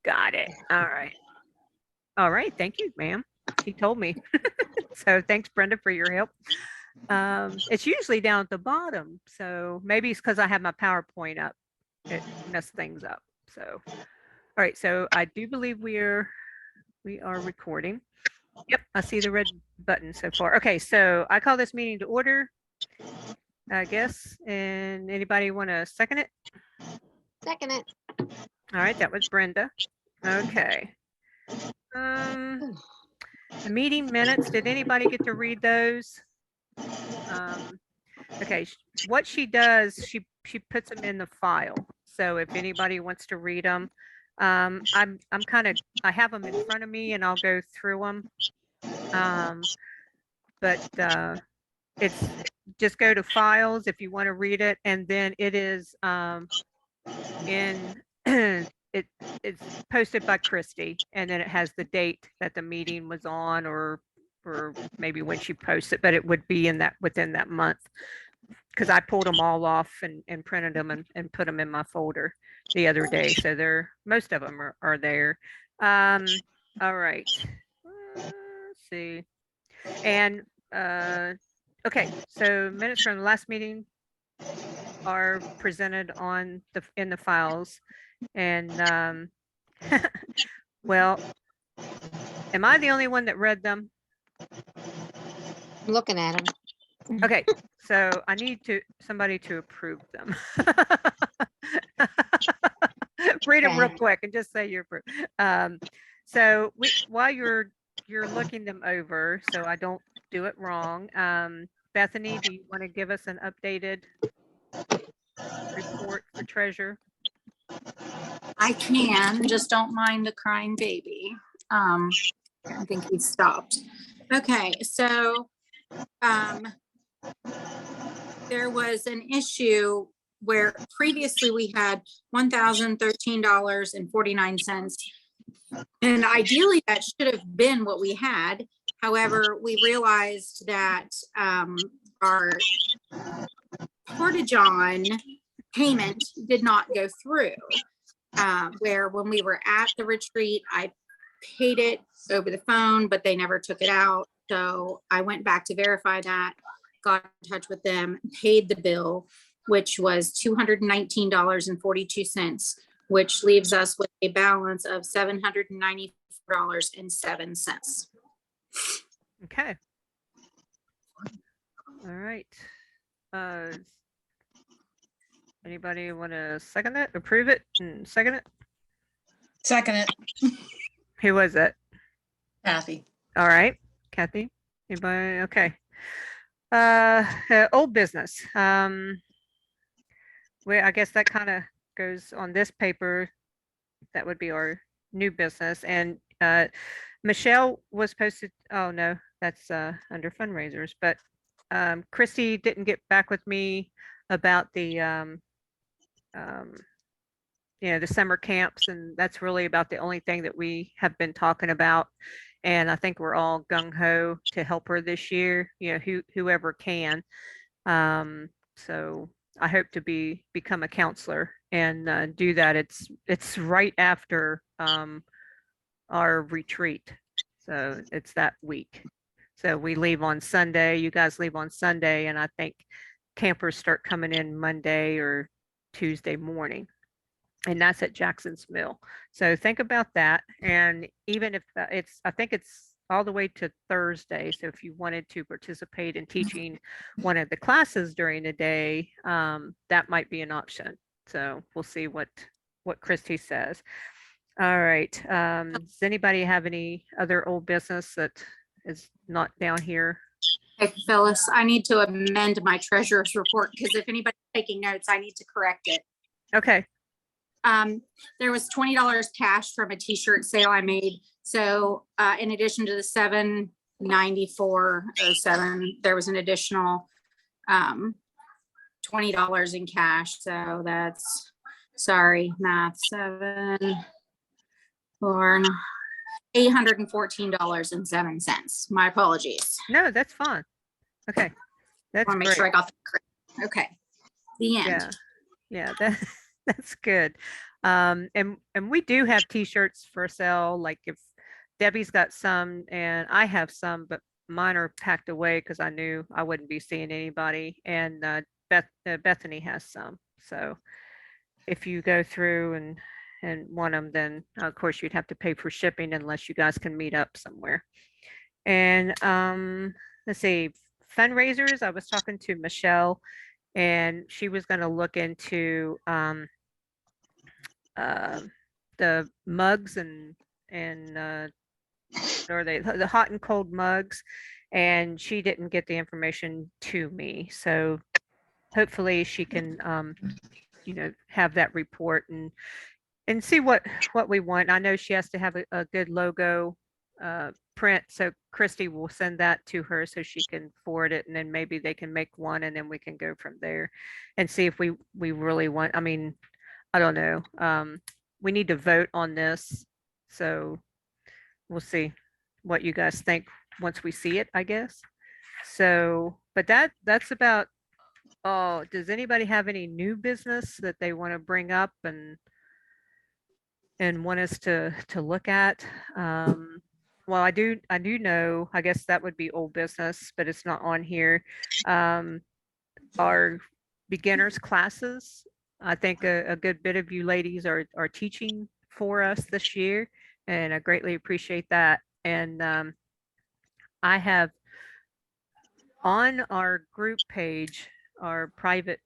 Got it. All right. All right. Thank you, ma'am. She told me. So thanks, Brenda, for your help. It's usually down at the bottom. So maybe it's because I have my PowerPoint up. It messed things up. So, all right. So I do believe we are recording. Yep. I see the red button so far. Okay. So I call this meeting to order, I guess. And anybody want to second it? Second it. All right. That was Brenda. Okay. The meeting minutes, did anybody get to read those? Okay, what she does, she puts them in the file. So if anybody wants to read them, I have them in front of me and I'll go through them. But it's just go to files if you want to read it, and then it is it's posted by Christy, and then it has the date that the meeting was on, or maybe when she posts it, but it would be within that month, because I pulled them all off and printed them and put them in my folder the other day. So most of them are there. All right. Let's see. And okay, so minutes from the last meeting are presented in the files. And well, am I the only one that read them? I'm looking at them. Okay, so I need somebody to approve them. Read them real quick and just say you approve. So while you're looking them over, so I don't do it wrong, Bethany, do you want to give us an updated report for treasure? I can, just don't mind the crying baby. I think he stopped. Okay, so there was an issue where previously we had $1,013.49, and ideally that should have been what we had. However, we realized that our Portageon payment did not go through. Where when we were at the retreat, I paid it over the phone, but they never took it out. So I went back to verify that, got in touch with them, paid the bill, which was $219.42, which leaves us with a balance of $794.07. Okay. All right. Anybody want to second it, approve it, and second it? Second it. Who was it? Kathy. All right, Kathy. Anybody? Okay. Old business. I guess that kind of goes on this paper. That would be our new business. And Michelle was posted. Oh no, that's under fundraisers. But Christy didn't get back with me about the the summer camps, and that's really about the only thing that we have been talking about. And I think we're all gung-ho to help her this year, whoever can. So I hope to become a counselor and do that. It's right after our retreat, so it's that week. So we leave on Sunday, you guys leave on Sunday, and I think campers start coming in Monday or Tuesday morning, and that's at Jackson's Mill. So think about that. And even if I think it's all the way to Thursday. So if you wanted to participate in teaching one of the classes during the day, that might be an option. So we'll see what Christy says. All right. Does anybody have any other old business that is not down here? Hey, Phyllis, I need to amend my treasurer's report because if anybody's taking notes, I need to correct it. Okay. There was $20 cash from a t-shirt sale I made. So in addition to the $794.07, there was an additional $20 in cash. So that's, sorry, math, $814.07. My apologies. No, that's fine. Okay. That's I want to make great. sure I got that correct. Okay. The end. Yeah, that's good. And we do have t-shirts for sale. Like if Debbie's got some and I have some, but mine are packed away because I knew I wouldn't be seeing anybody. And Bethany has some. So if you go through and want them, then of course you'd have to pay for shipping unless you guys can meet up somewhere. And let's see, fundraisers. I was talking to Michelle, and she was going to look into uh, the mugs and or the hot and cold mugs, and she didn't get the information to me. So hopefully she can have that report and see what we want. I know she has to have a good logo print, so Christy will send that to her so she can forward it, and then maybe they can make one, and then we can go from there and see if we really want. I mean, I don't know. We need to vote on this, so we'll see what you guys think once we see it, I guess. So, but that's about. Oh, does anybody have any new business that they want to bring up and want us to look at? Well, I do know, I guess that would be old business, but it's not on here. Our beginners classes, I think a good bit of you ladies are teaching for us this year, and I greatly appreciate that. And I have on our group page, our private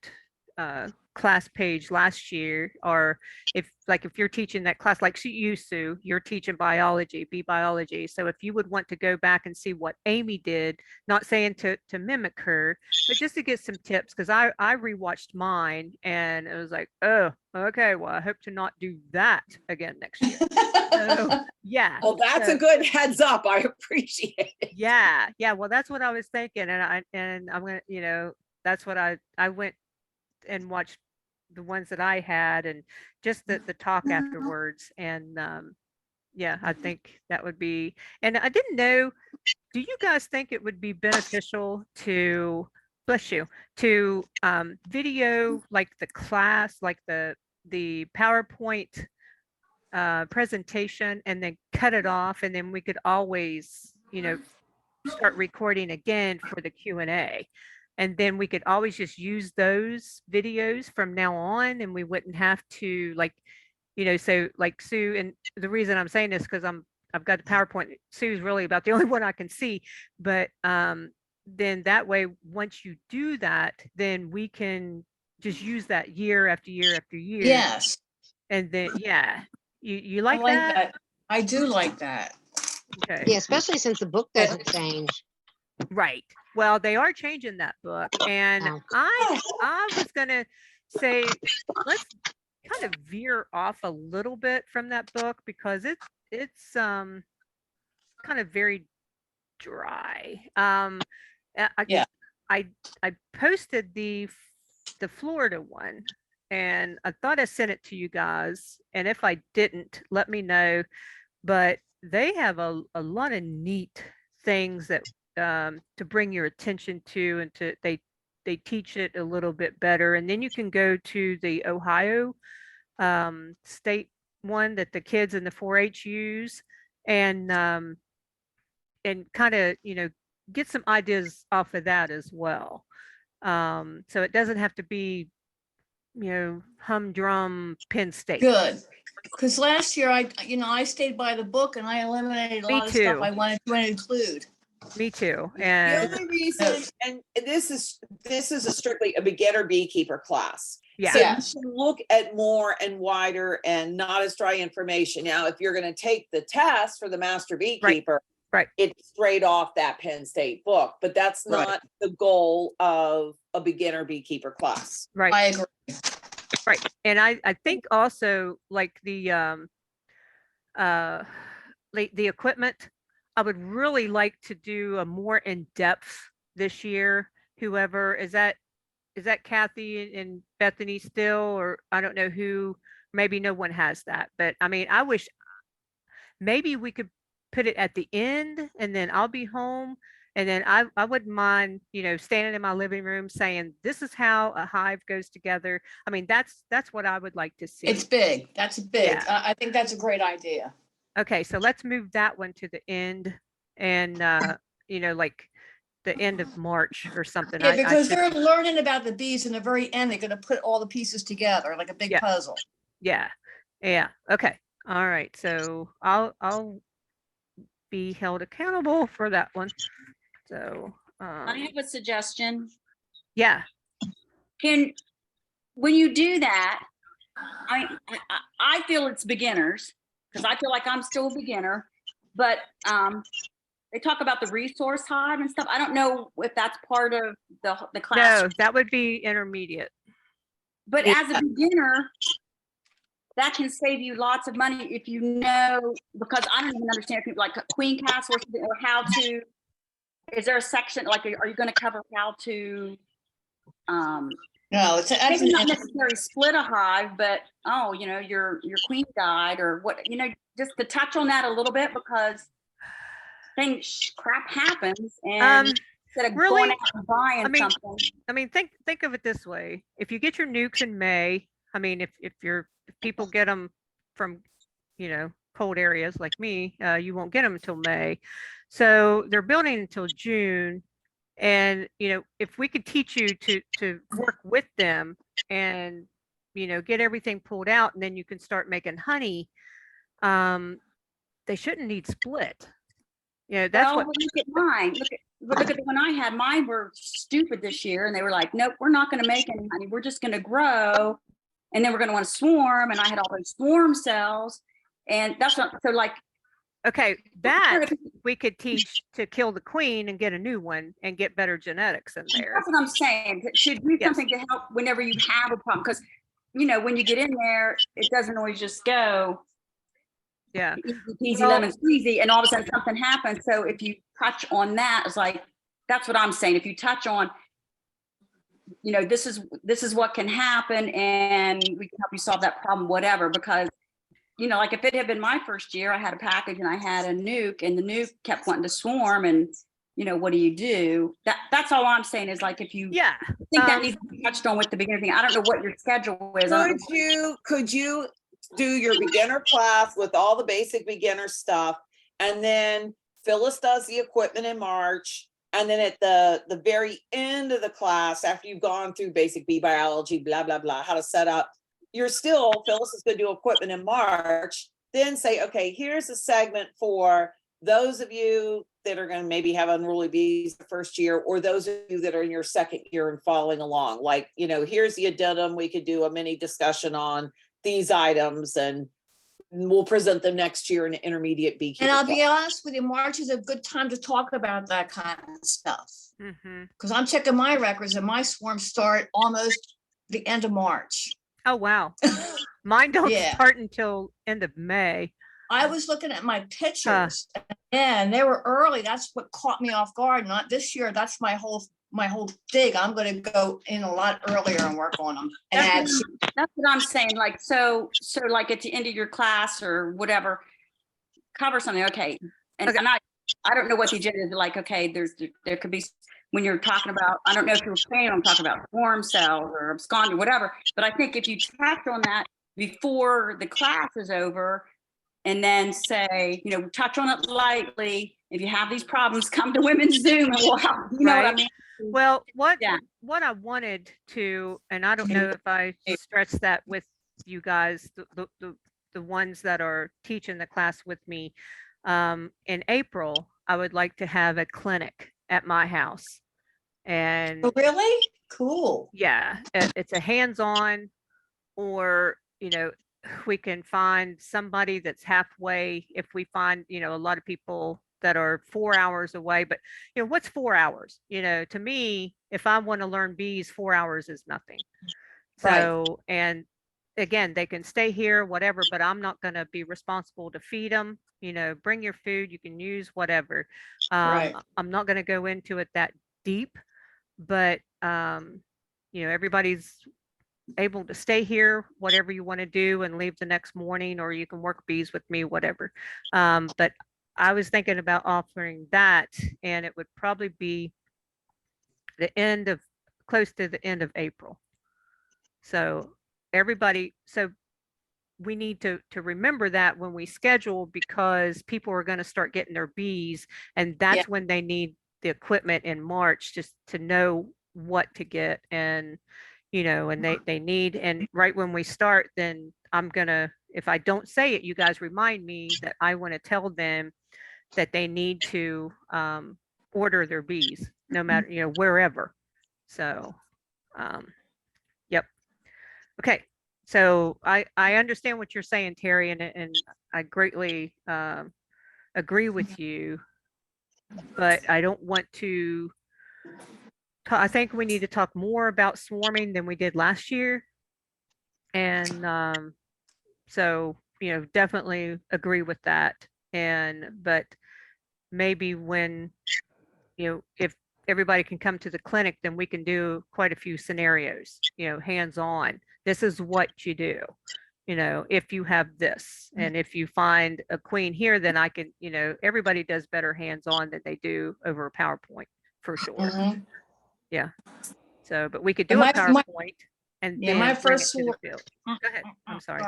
class page last year, or if you're teaching that class, like you, Sue, you're teaching biology, bee biology. So if you would want to go back and see what Amy did, not saying to mimic her, but just to get some tips, because I rewatched mine and it was like, oh, okay, well, I hope to not do that again next year. So yeah. Well, that's a good heads up. I appreciate it. Yeah. Well, that's what I was thinking. And I'm gonna, that's what I went and watched the ones that I had and just the talk afterwards. And yeah, I think that would be, and I didn't know, do you guys think it would be beneficial to, bless you, to video like the class, like the PowerPoint presentation, and then cut it off, and then we could always, start recording again for the Q&A. And then we could always just use those videos from now on, and we wouldn't have to so like Sue, and the reason I'm saying this because I've got the PowerPoint. Sue's really about the only one I can see, but then that way, once you do that, then we can just use that year after year after year. Yes, And then, yeah, you I like like that? that. I do like that. Okay. Yeah, especially since the book doesn't change. Right. Well, they are changing that book, and Oh. I was gonna say let's kind of veer off a little bit from that book because it's kind of very dry. Yeah. I posted the Florida one, and I thought I sent it to you guys, and if I didn't, let me know. But they have a lot of neat things that to bring your attention to, and they teach it a little bit better. And then you can go to the Ohio state one that the kids in the 4-H use, and kind of get some ideas off of that as well. So it doesn't have to be humdrum Penn State. Good. Because last year I stayed by the book and I eliminated a Me lot of stuff too. I wanted to include. Me too. The And only reason, and this is a strictly a beginner beekeeper class. yeah. So Yes. you can look at more and wider and not as dry information. Now, if you're going to take the test for the master beekeeper, Right. it's straight off that Penn State book, but that's Right. not the goal of a beginner beekeeper class. Right. I agree. Right. And I think also like the equipment, I would really like to do a more in-depth this year. Whoever is that Kathy and Bethany still, or I don't know who, maybe no one has that, but I mean, I wish maybe we could put it at the end and then I'll be home And then I wouldn't mind, standing in my living room saying, this is how a hive goes together. I mean, that's what I would like to see. It's big. That's big. Yeah. I think that's a great idea. Okay, so let's move that one to the end and, like the end of March or something. Yeah, I because should- they're learning about the bees in the very end. They're gonna put all the pieces together like a big Yeah. puzzle. Yeah, yeah, okay. All right, so I'll be held accountable for that one. So, I have a suggestion. yeah, When you do that, I feel it's beginners, because I feel like I'm still a beginner, but they talk about the resource hive and stuff. I don't know if that's part of the class, no, that would be intermediate. but as a beginner, that can save you lots of money if you know, because I don't even understand if people like queen castle or how to, is there a section, like, are you gonna cover how to, No, that's maybe not necessarily split a hive, but your queen guide or what, just to touch on that a little bit, because crap happens, and instead of really? going out and buying something. I mean, think of it this way. If you get your nukes in May, I mean, if people get them from, cold areas like me, you won't get them until May. So they're building until June. And, if we could teach you to work with them and, get everything pulled out, and then you can start making honey, they shouldn't need split. That's Well, what. look at mine. Look at the one I had. Mine were stupid this year, and they were like, "Nope, we're not going to make any honey. We're just going to grow, and then we're going to want to swarm." And I had all those swarm cells, and that's not so like. Okay, that we could teach to kill the queen and get a new one and get better genetics in there. That's what I'm saying. To do Yes. something to help whenever you have a problem, because when you get in there, it doesn't always just go. Yeah. Easy Well- lemon squeezy, and all of a sudden something happens. So if you touch on that, it's like, that's what I'm saying. If you touch on, this is what can happen, and we can help you solve that problem, whatever. Because, like if it had been my first year, I had a package and I had a nuke, and the nuke kept wanting to swarm, and what do you do? That's all I'm saying is, like, if you Yeah. think that needs to be touched on with the beginning thing. I don't know what your schedule is. I don't know. Could you do your beginner class with all the basic beginner stuff, and then Phyllis does the equipment in March, and then at the very end of the class, after you've gone through basic bee biology, blah blah blah, how to set up, Phyllis is going to do equipment in March, then say, okay, here's a segment for those of you that are going to maybe have unruly bees the first year, or those of you that are in your second year and following along. Like, here's the addendum. We could do a mini discussion on these items, and we'll present them next year in intermediate beekeeping. And I'll be honest with you, March is a good time to talk about that kind of stuff. Mm-hmm. Because I'm checking my records and my swarms start almost the end of March. Oh, wow. Mine don't Yeah. start until end of May. I was looking at my pictures and they were early. That's what caught me off guard. Not this year. That's my whole thing. I'm going to go in a lot earlier and work on them and add. That's what I'm saying. Like, so like at the end of your class or whatever, cover something. Okay. And, Okay. and I don't know what the agenda is like. Okay. There could be, when you're talking about, I don't know if you're planning on talking about swarm cells or abscond or whatever, but I think if you touch on that before the class is over, and then say, touch on it lightly. If you have these problems, come to Women's Zoom and we'll help. You know what I Right. mean? Well, what Yeah. what I wanted to, and I don't know if I stressed that with you guys, the ones that are teaching the class with me, in April, I would like to have a clinic at my house. And Oh, really? Cool. yeah, it's a hands-on, or, we can find somebody that's halfway. If we find, a lot of people that are 4 hours away, but what's 4 hours? To me, if I want to learn bees, 4 hours is nothing. Right. So, and again, they can stay here, whatever, but I'm not going to be responsible to feed them. Bring your food, you can use whatever. Right. I'm not going to go into it that deep, but everybody's able to stay here, whatever you want to do, and leave the next morning, or you can work bees with me, whatever. But I was thinking about offering that, and it would probably be close to the end of April. So so we need to remember that when we schedule, because people are going to start getting their Bs, and that's when they need the equipment in March, just to know what to get. And and they need, and right when we start, then I'm gonna, if I don't say it, you guys remind me that I want to tell them that they need to order their Bs, no matter, wherever. So yep. Okay. So I understand what you're saying, Terry, and I greatly agree with you, but I don't want to I think we need to talk more about swarming than we did last year. And so, definitely agree with that. But maybe when, if everybody can come to the clinic, then we can do quite a few scenarios, hands-on. This is what you do, if you have this, and if you find a queen here, then I can, everybody does better hands-on than they do over a PowerPoint, for sure. Mhm. Yeah. So, but we could do And a my- PowerPoint and Yeah, then my bring it first to the swarm- field. Go ahead. I'm sorry.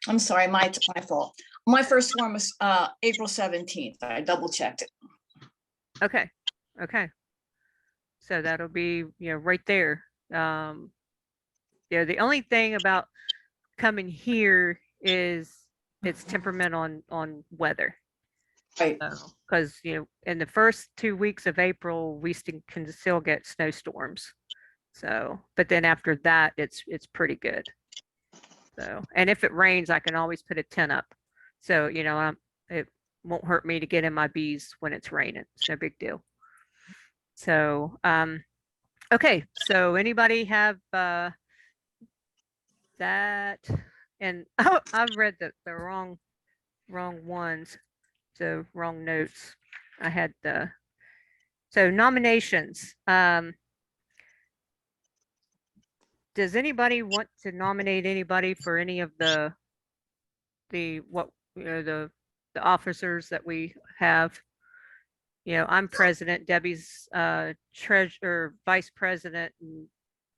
I'm sorry, my fault. My first swarm was April 17th. I double checked it. Okay. Okay. So that'll be, right there. The only thing about coming here is it's temperament on weather. Right. Because, in the first 2 weeks of April, we can still get snowstorms. So, but then after that, it's pretty good. So, and if it rains, I can always put a tent up. So, it won't hurt me to get in my bees when it's raining. It's no big deal. So, okay. So anybody have that? And oh, I've read the wrong ones. So wrong notes. I had so nominations. Does anybody want to nominate anybody for any of the officers that we have? I'm president, Debbie's treasurer, vice president, and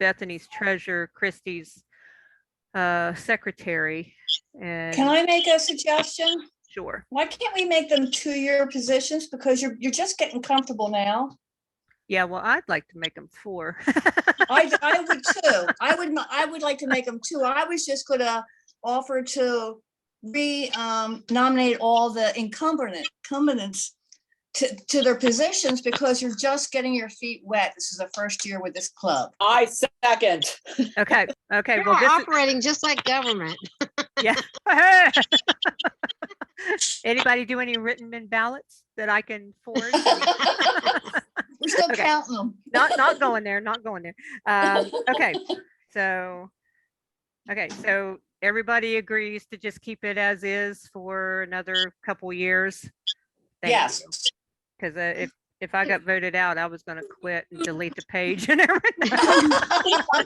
Bethany's treasurer, Christie's secretary. And Can I make a suggestion? sure. Why can't we make them 2-year positions? Because you're just getting comfortable now. Yeah, well, I'd like to make them 4. I would too. I would like to make them 2. I was just gonna offer to nominate all the incumbents to their positions, because you're just getting your feet wet. This is the first year with this club. I second. Okay. Okay. You're Well, this is, operating just like government. yeah. Anybody do any written in ballots that I can forward? We're still Okay. counting them. Not going there. Not going there. Okay. So everybody agrees to just keep it as is for another couple years. Yes. Because if I got voted out, I was going to quit and delete the page and everything. Well,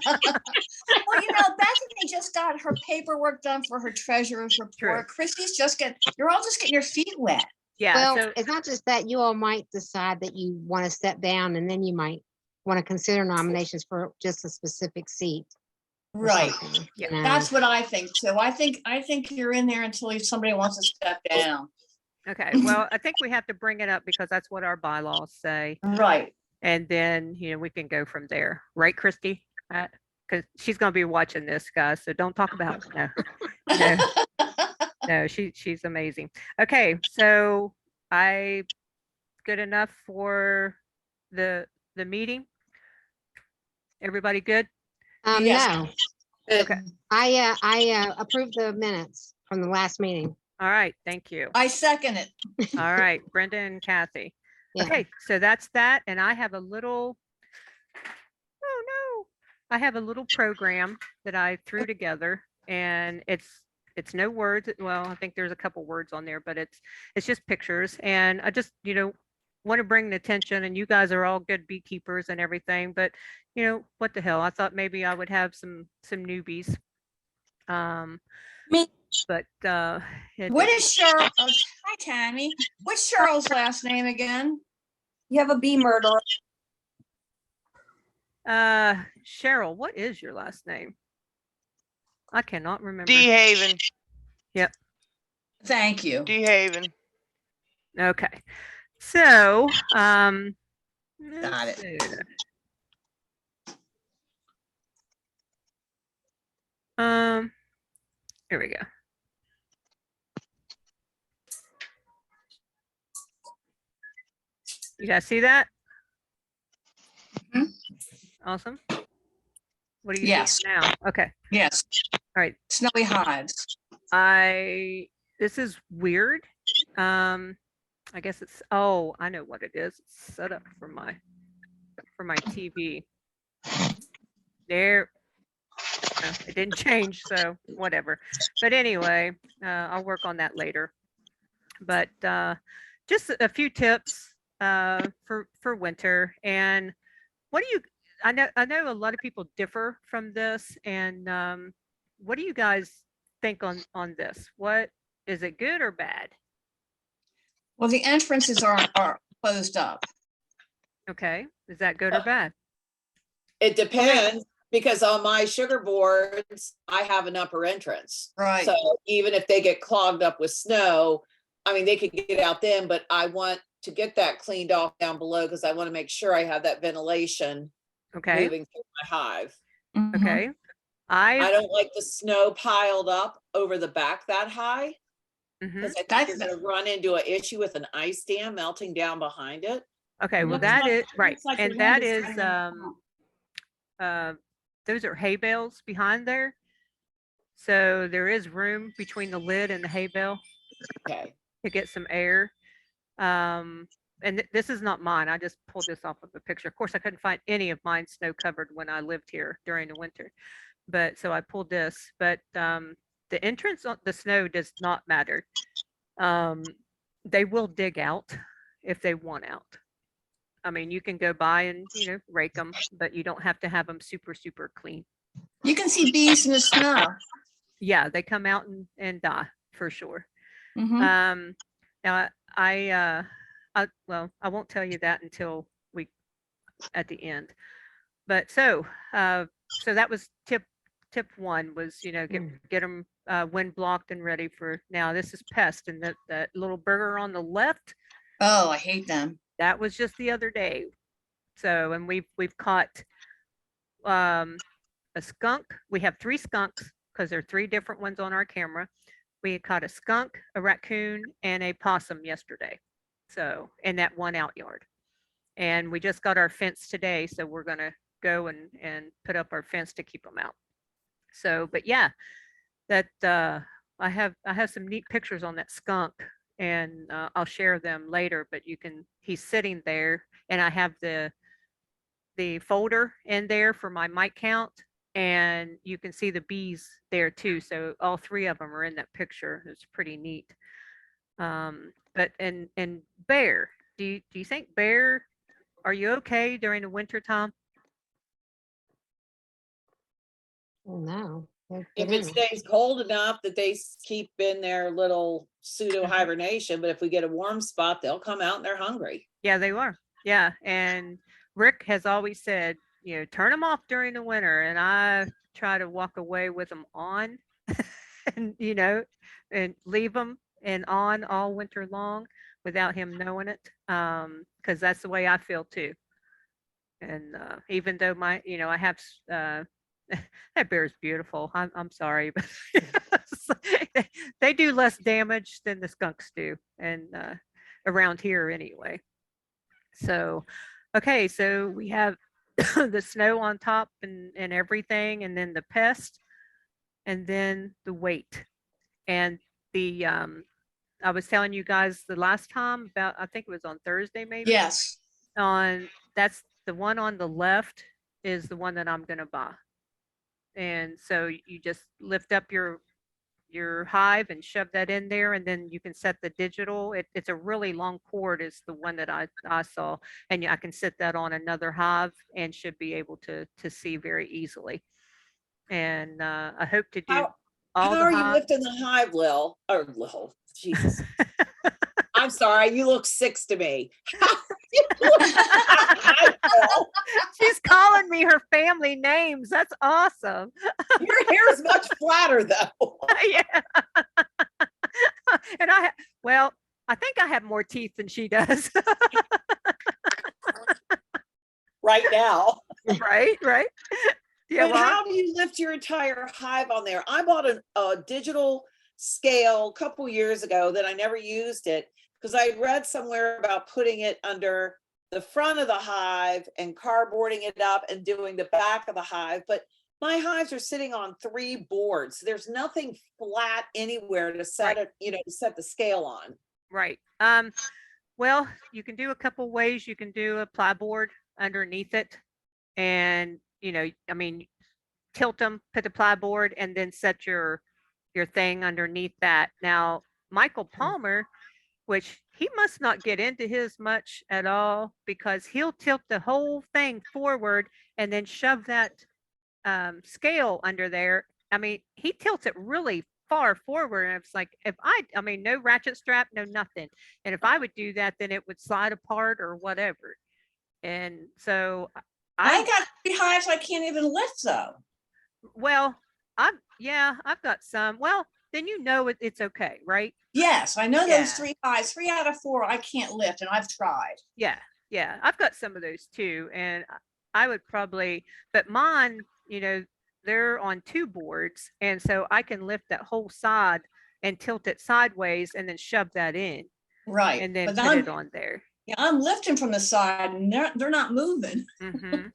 Bethany just got her paperwork done for her treasurer's report. Christy's you're all just getting your feet wet. Yeah. Well, So it's not just that. You all might decide that you want to step down, and then you might want to consider nominations for just a specific seat. or Right. something, Yeah. you know. That's what I think too. I think you're in there until somebody wants to step down. okay. Well, I think we have to bring it up because that's what our bylaws say. Right. And then, we can go from there. Right, Christy? Because she's going to be watching this, guys. So don't talk about it. No. No, she's amazing. Okay. So good enough for the meeting? Everybody good? Yes. No, Okay. I approved the minutes from the last meeting. All right. Thank you. I second it. All right. Brenda and Kathy. Yeah. Okay. So that's that. And I have a little, oh no, I have a little program that I threw together, and it's no words. Well, I think there's a couple words on there, but it's just pictures. And I just, want to bring the attention, and you guys are all good beekeepers and everything, but what the hell? I thought maybe I would have some newbies. but What is Cheryl? Oh, hi, Tammy. What's Cheryl's last name again? You have a bee murderer. Cheryl, what is your last name? I cannot remember. DeHaven, Thank you. DeHaven. Okay. So, Got let's it. see. Here we go. You guys see that? Mhm. Awesome. What do you Yes. see now? Okay. Yes. All right. Snowy hives. This is weird. I guess it's, oh, I know what it is. It's set up for my TV. There, no, it didn't change, so whatever. But anyway, I'll work on that later. But just a few tips for winter. And what do you, I know a lot of people differ from this, and what do you guys think on this? What, is it good or bad? Well, the entrances are closed up. Okay, is that good or bad? It depends, because on my sugar boards, I have an upper entrance. Right. So even if they get clogged up with snow, I mean, they could get out then, but I want to get that cleaned off down below because I want to make sure I have that ventilation Okay, moving through my hive. Mhm. okay. I don't like the snow piled up over the back that high, Mhm. because I think That's- you're gonna run into an issue with an ice dam melting down behind it. Okay, well, Looks that like- is, looks right, like the and wind that is is, running in front. those are hay bales behind there. So there is room between the lid and the hay bale Okay, to get some air. And this is not mine. I just pulled this off of a picture. Of course, I couldn't find any of mine snow covered when I lived here during the winter. But so I pulled this, but the entrance on the snow does not matter. They will dig out if they want out. I mean, you can go by and, rake them, but you don't have to have them super, super clean. You can see bees in the snow. Yeah, they come out and die for sure. Mhm. Now well, I won't tell you that until at the end. But so that was tip one was, get them wind blocked and ready for, now this is pest, and that little burger on the left, Oh, I hate them. that was just the other day. So, and we've caught a skunk. We have 3 skunks because there are 3 different ones on our camera. We had caught a skunk, a raccoon, and a possum yesterday. So, in that one out yard. And we just got our fence today, so we're gonna go and put up our fence to keep them out. So, but yeah, that I have some neat pictures on that skunk, and I'll share them later. But he's sitting there, and I have the folder in there for my mite count, and you can see the bees there too. So all 3 of them are in that picture. It's pretty neat. But and bear, do you think bear, are you okay during the winter time? Oh, no. They're if getting it there. stays cold enough that they keep in their little pseudo hibernation, but if we get a warm spot, they'll come out and they're hungry. Yeah, they are. Yeah, and Rick has always said, turn them off during the winter, and I try to walk away with them on, and and leave them and on all winter long without him knowing it, because that's the way I feel too. And even though I have that bear is beautiful. I'm sorry, but they do less damage than the skunks do, and around here anyway. So, okay, so we have the snow on top and everything, and then the pest, and then the weight. And the I was telling you guys the last time about, I think it was on Thursday maybe. Yes. That's the one on the left is the one that I'm gonna buy. And so you just lift up your hive and shove that in there, and then you can set the digital. It's a really long cord is the one that I saw, and I can set that on another hive and should be able to see very easily. And I hope to do. How all How the are you hive. lifting the hive, Lil? Or Lil, Jesus. I'm sorry, you look 6 to me. How are you lifting the hive, Lil? She's calling me her family names. That's awesome. Your hair is much flatter though, Yeah. And well, I think I have more teeth than she does. right now. Right, right. Yeah, But well, how do you lift your entire hive on there? I bought a digital scale a couple years ago that I never used it because I read somewhere about putting it under the front of the hive and cardboarding it up and doing the back of the hive. But my hives are sitting on 3 boards. There's nothing flat anywhere to set it, to set the scale on. right. Well, you can do a couple ways. You can do a ply board underneath it, and I mean, tilt them, put the ply board, and then set your thing underneath that. Now, Michael Palmer, which he must not get into his much at all, because he'll tilt the whole thing forward and then shove that scale under there. I mean, he tilts it really far forward, and it's like, if I mean, no ratchet strap, no nothing. And if I would do that, then it would slide apart or whatever. And so I got 3 hives I can't even lift though. well, I've got some. Well, then it's okay, right? Yes, I know Yeah. those 3 hives, 3 out of 4 I can't lift, and I've tried. Yeah, yeah. I've got some of those too, and I would probably, but mine, they're on 2 boards, and so I can lift that whole side and tilt it sideways and then shove that in Right. and then But put it on there. yeah, I'm lifting from the side and they're not moving. Hmm.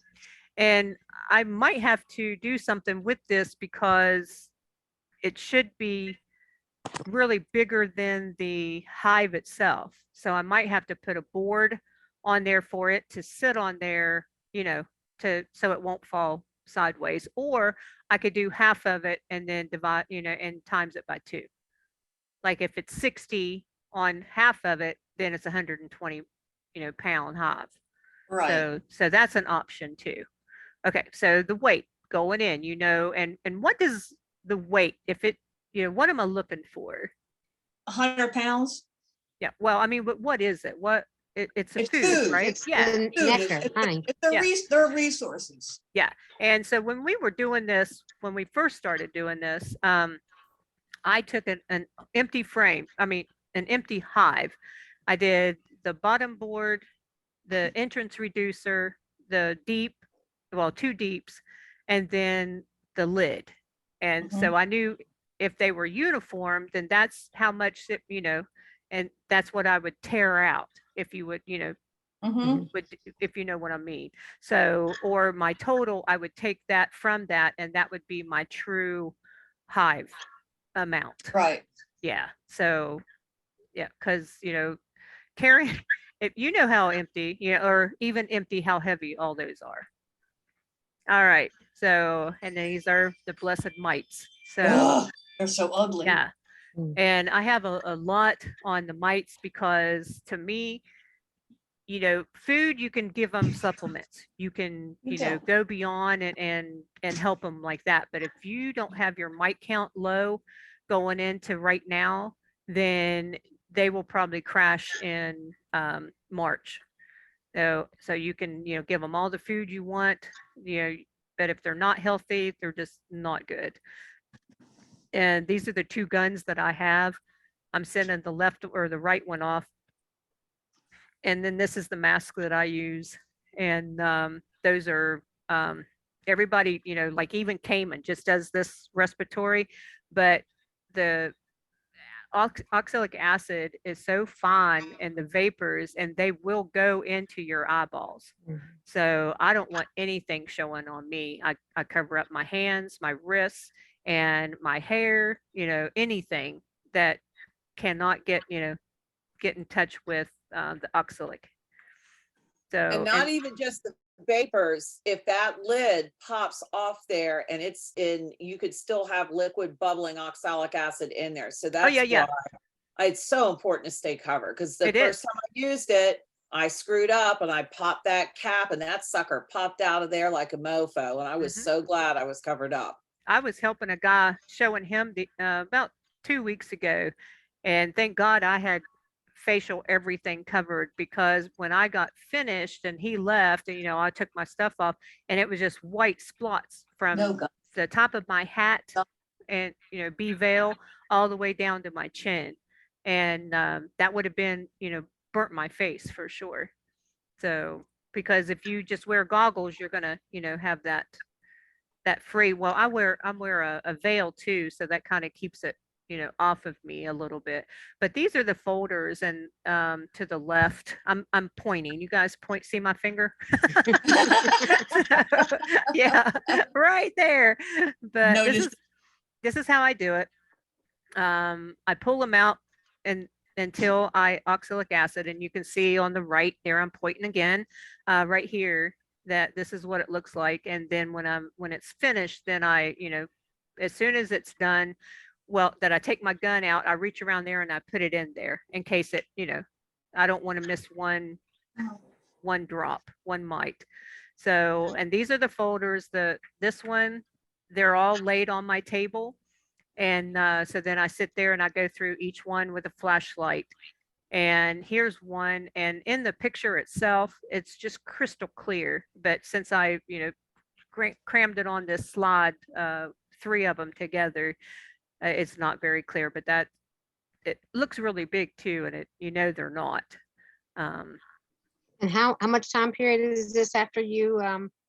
And I might have to do something with this because it should be really bigger than the hive itself. So I might have to put a board on there for it to sit on there, so it won't fall sideways. Or I could do half of it and then divide, and times it by 2. Like if it's 60 on half of it, then it's 120, pound hive. Right. So that's an option too. Okay, so the weight going in, and what does the weight, if it, what am I looking for? 100 pounds. Yeah, well, I mean, but what is it? It's a It's food, food. right? It's Yeah, the Food is- nectar, honey. It's their, Yeah. their resources. and so when we were doing this, when we first started doing this, I took an empty frame, an empty hive. I did the bottom board, the entrance reducer, the deep, 2 deeps, and then the lid. And so I knew if they were uniform, then that's how much and that's what I would tear out if you would, Mhm. if you know what I mean. So, or my total, I would take that from that, and that would be my true hive amount. Right. Yeah. So, yeah, because, carrying, if you know how empty, or even empty, how heavy all those are. All right. So, and these are the blessed mites. So, Ugh, they're so ugly. yeah. Mm. And I have a lot on the mites because to me, food, you can give them supplements. You can, Yeah. go beyond and help them like that. But if you don't have your mite count low going into right now, then they will probably crash in March. So you can, give them all the food you want, but if they're not healthy, they're just not good. And these are the 2 guns that I have. I'm sending the left or the right one off. And then this is the mask that I use. And those are, everybody, like even Cayman just does this respiratory, but the oxalic acid is so fine in the vapors, and they will go into your eyeballs. Mhm. So I don't want anything showing on me. I cover up my hands, my wrists, and my hair, anything that cannot get in touch with the oxalic. So, And not even just the vapors, if that lid pops off there and you could still have liquid bubbling oxalic acid in there. So that's yeah. why it's so important to stay covered, because the It is. first time I used it, I screwed up and I popped that cap and that sucker popped out of there like a mofo. And I was Mhm. so glad I was covered up. I was helping a guy, showing him the about 2 weeks ago, and thank God I had facial everything covered, because when I got finished and he left, and I took my stuff off, and it was just white splots from No, God. the top of my hat and B veil all the way down to my chin, and that would have been burnt my face for sure. So because if you just wear goggles, you're gonna have that free. Well, I wear a veil too, so that kind of keeps it off of me a little bit. But these are the folders, and to the left, I'm pointing. You guys see my finger? Yeah, right there. But Noticed. this is how I do it. I pull them out and until oxalic acid, and you can see on the right there, I'm pointing again, right here, that this is what it looks like. And then when it's finished, then as soon as it's done, well, that I take my gun out, I reach around there and I put it in there in case it, I don't want to miss one drop, one mite. So, and these are the folders. This one, they're all laid on my table. And so then I sit there and I go through each one with a flashlight. And here's one. And in the picture itself, it's just crystal clear. But since I, crammed it on this slide, 3 of them together, it's not very clear. But it looks really big too. And they're not. And how much time period is this after you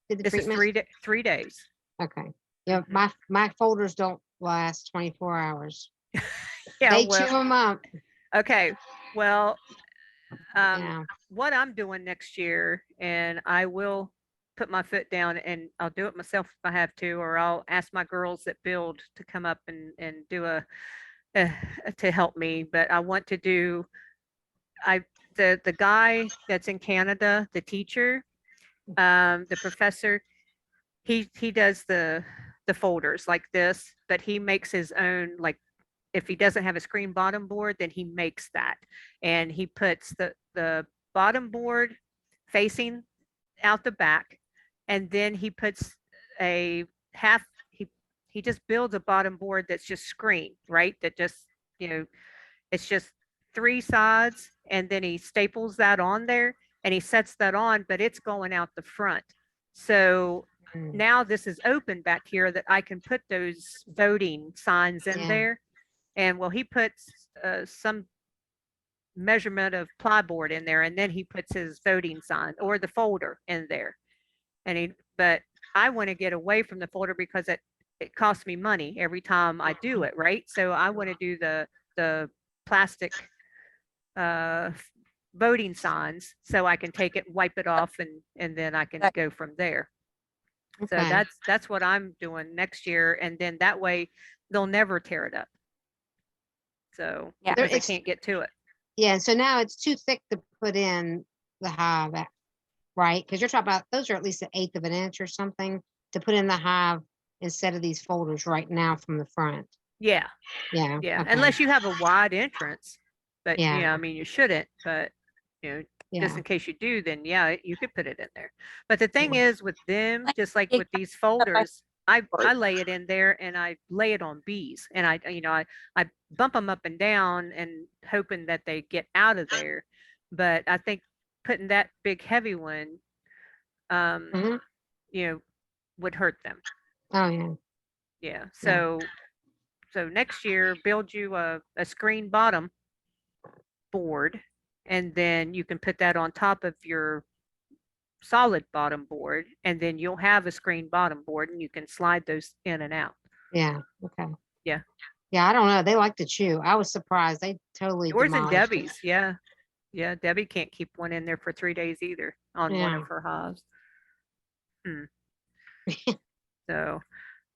did the This is treatment? 3 days. Okay. Yeah, Mhm. my folders don't last 24 hours. Yeah. They Well, chew them up. okay. Well, Yeah. what I'm doing next year, and I will put my foot down, and I'll do it myself if I have to, or I'll ask my girls that build to come up and do to help me. But I want to do, the guy that's in Canada, the teacher, the professor, he does the folders like this, but he makes his own, like if he doesn't have a screen bottom board, then he makes that. And he puts the bottom board facing out the back. And then he puts a half, he just builds a bottom board that's just screen, right? That just, it's just 3 sides. And then he staples that on there and he sets that on, but it's going out the front. So Mm. now this is open back here that I can put those voting signs in Yeah. there. And well, he puts some measurement of plyboard in there, and then he puts his voting sign or the folder in there. But I want to get away from the folder because it costs me money every time I do it, right? So I want to do the plastic voting signs so I can take it, wipe it off, and then I can go from there. So Okay. that's what I'm doing next year, and then that way they'll never tear it up. So Yeah. because they It's- can't get to it. Yeah. So now it's too thick to put in the hive, right? Because you're talking about those are at least 1/8 of an inch or something to put in the hive instead of these folders right now from the front. Yeah, Yeah. yeah. Okay. Unless you have a wide entrance, but Yeah. I mean you shouldn't. But just Yeah. in case you do, then yeah, you could put it in there. But the thing Yeah. is with them, just like with these folders, I lay it in there and I lay it on bees, and I bump them up and down and hoping that they get out of there. But I think putting that big heavy one, Mhm. would hurt them. Oh yeah. Yeah. So next year, build you a screen bottom board, and then you can put that on top of your solid bottom board, and then you'll have a screen bottom board, and you can slide those in and out. Yeah. Okay. Yeah. Yeah. I don't know. They like to chew. I was surprised. They totally Yours and demolished it. Debbie's, yeah. Yeah, Debbie can't keep one in there for 3 days either on one Yeah. of her hives. So,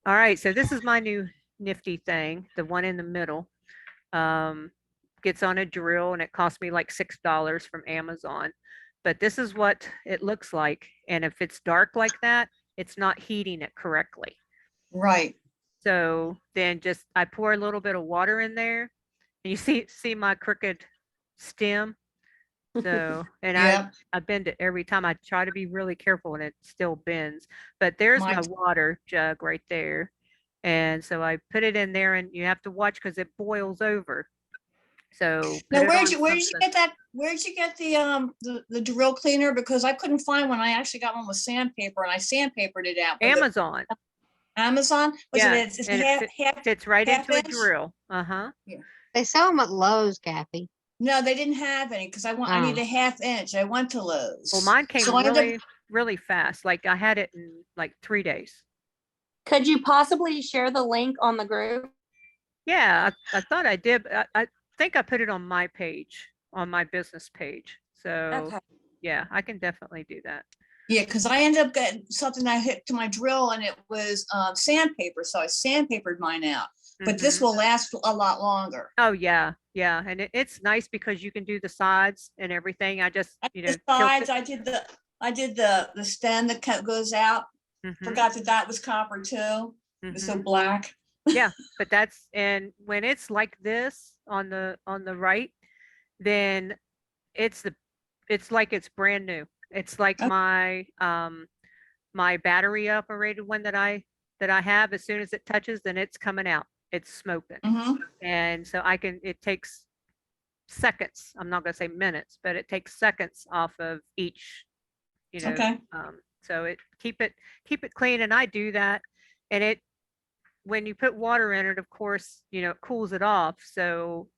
all right. So this is my new nifty thing, the one in the middle. Gets on a drill, and it cost me like $6 from Amazon. But this is what it looks like. And if it's dark like that, it's not heating it correctly. Right. So then I pour a little bit of water in there, and you see my crooked stem. So, and Yeah. I bend it every time. I try to be really careful, and it still bends. But there's my Mine's- water jug right there. And so I put it in there, and you have to watch because it boils over. So put Now, it on where'd you something. get that? Where'd you get the drill cleaner? Because I couldn't find one. I actually got one with sandpaper and I sandpapered it out. Was it Amazon. Amazon? Was Yeah, it, it's and half, it half? fits right half into a inch? drill. Uh-huh. They sell them at Lowe's, Kathy. No, they didn't have any because I need Oh. a half inch. I went to Lowe's. Well, mine came So I ended up- really, really fast. Like I had it in like 3 days. Could you possibly share the link on the group? Yeah, I thought I did. But I think I put it on my page, on my business page. So Okay. yeah, I can definitely do that. Yeah, because I ended up getting something I hit to my drill and it was sandpaper. So I sandpapered mine out. But this Mhm. will last a lot longer. Oh yeah, yeah, and it's nice because you can do the sides and everything. I just, I you did know, the tilt sides, it. I did the stem that goes out. Mhm, Forgot that was copper too. It was so mhm. black. Yeah, but that's, and when it's like this on the right, then it's like it's brand new. It's like Okay. my battery operated one that I have. As soon as it touches, then it's coming out. It's smoking. Mhm. And so it takes seconds. I'm not going to say minutes, but it takes seconds off of each, Okay. so keep it clean. And I do that. And when you put water in it, of course, it cools it off. So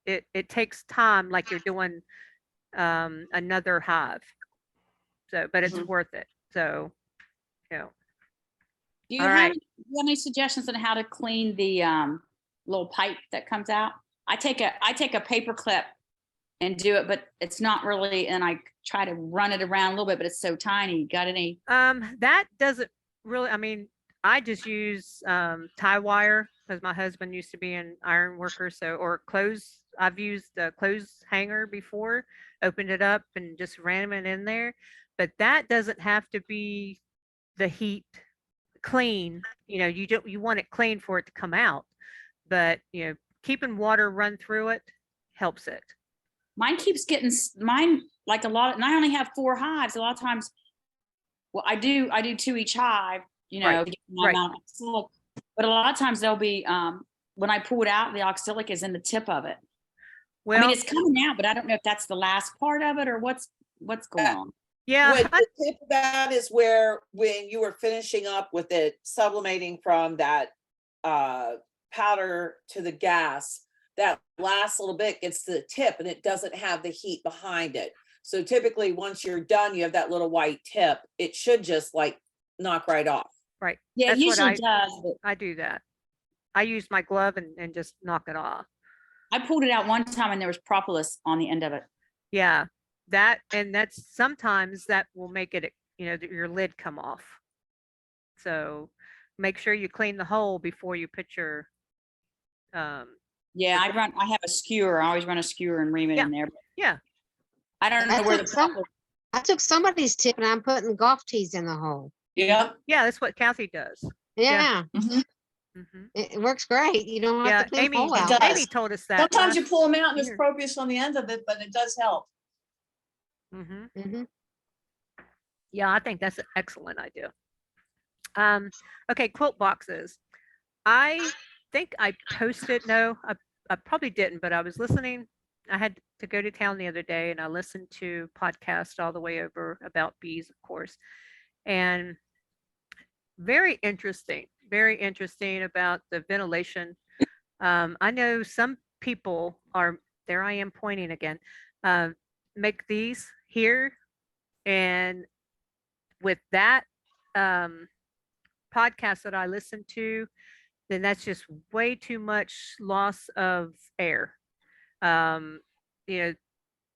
it takes time, like you're doing another hive. So, but it's Mhm. worth it. So, you know, Do you All have, right. do you have any suggestions on how to clean the little pipe that comes out? I take a paper clip and do it, but it's not really, and I try to run it around a little bit, but it's so tiny. Got any? that doesn't really, I mean, I just use tie wire because my husband used to be an iron worker. So, or clothes, I've used a clothes hanger before, opened it up and just ran it in there. But that doesn't have to be the heat clean. You want it clean for it to come out. But, keeping water run through it helps it. Mine keeps getting mine like a lot, and I only have 4 hives. A lot of times, well, I do 2 each hive, Right, to get my right. amount of oxalic. But a lot of times there'll be when I pull it out, the oxalic is in the tip of it. I Well, mean, it's coming out, but I don't know if that's the last part of it or what's going on. yeah, What the tip of that is where, when you were finishing up with it, sublimating from that powder to the gas, that last little bit gets to the tip and it doesn't have the heat behind it. So typically once you're done, you have that little white tip. It should just like knock right off. right. Yeah, it That's what usually does. But I do that. I use my glove and just knock it off. I pulled it out one time and there was propolis on the end of it. Yeah, that's sometimes that will make it, your lid come off. So make sure you clean the hole before you put your, Yeah, I have a skewer. I always run a skewer and ream it Yeah. in there. yeah, I don't know where the propolis. I took somebody's tip and I'm putting golf tees in the hole. Yep. yeah, that's what Kathy does. Yeah, Mhm. Mhm. it works great. You don't Yeah, have to clean the Amy, hole It out. does. Amy told us that. Sometimes you pull them out and there's year. propolis on the end of it, but it does help. Mhm. Mhm. Yeah, I think that's an excellent idea. Okay, quilt boxes. I think I posted, no, I probably didn't, but I was listening. I had to go to town the other day and I listened to podcast all the way over about bees, of course. And very interesting about the ventilation. I know some people are, there I am pointing again, make these here, and with that podcast that I listened to, then that's just way too much loss of air. Um,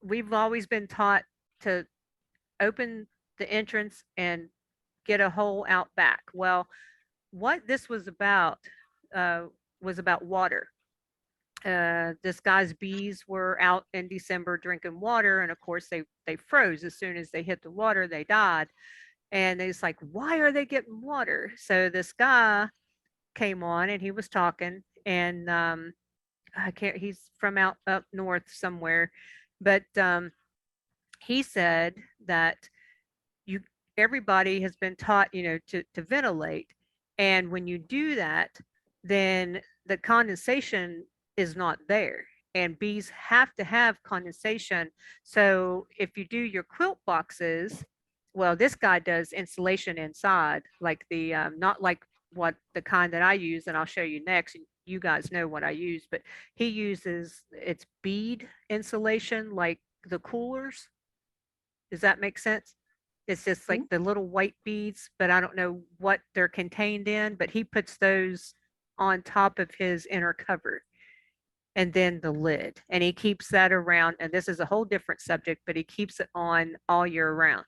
we've always been taught to open the entrance and get a hole out back. Well, what this was about water. This guy's bees were out in December drinking water, and of course they froze as soon as they hit the water. They died, and it's like, why are they getting water? So this guy came on and he was talking, and I can't. He's from out up north somewhere, but he said that everybody has been taught, to ventilate, and when you do that, then the condensation is not there. And bees have to have condensation. So if you do your quilt boxes, well, this guy does insulation inside, like the, not like what the kind that I use, and I'll show you next. You guys know what I use, but he uses, it's bead insulation, like the coolers. Does that make sense? It's just like the little white beads, but I don't know what they're contained in, but he puts those on top of his inner cover and then the lid, and he keeps that around. And this is a whole different subject, but he keeps it on all year round.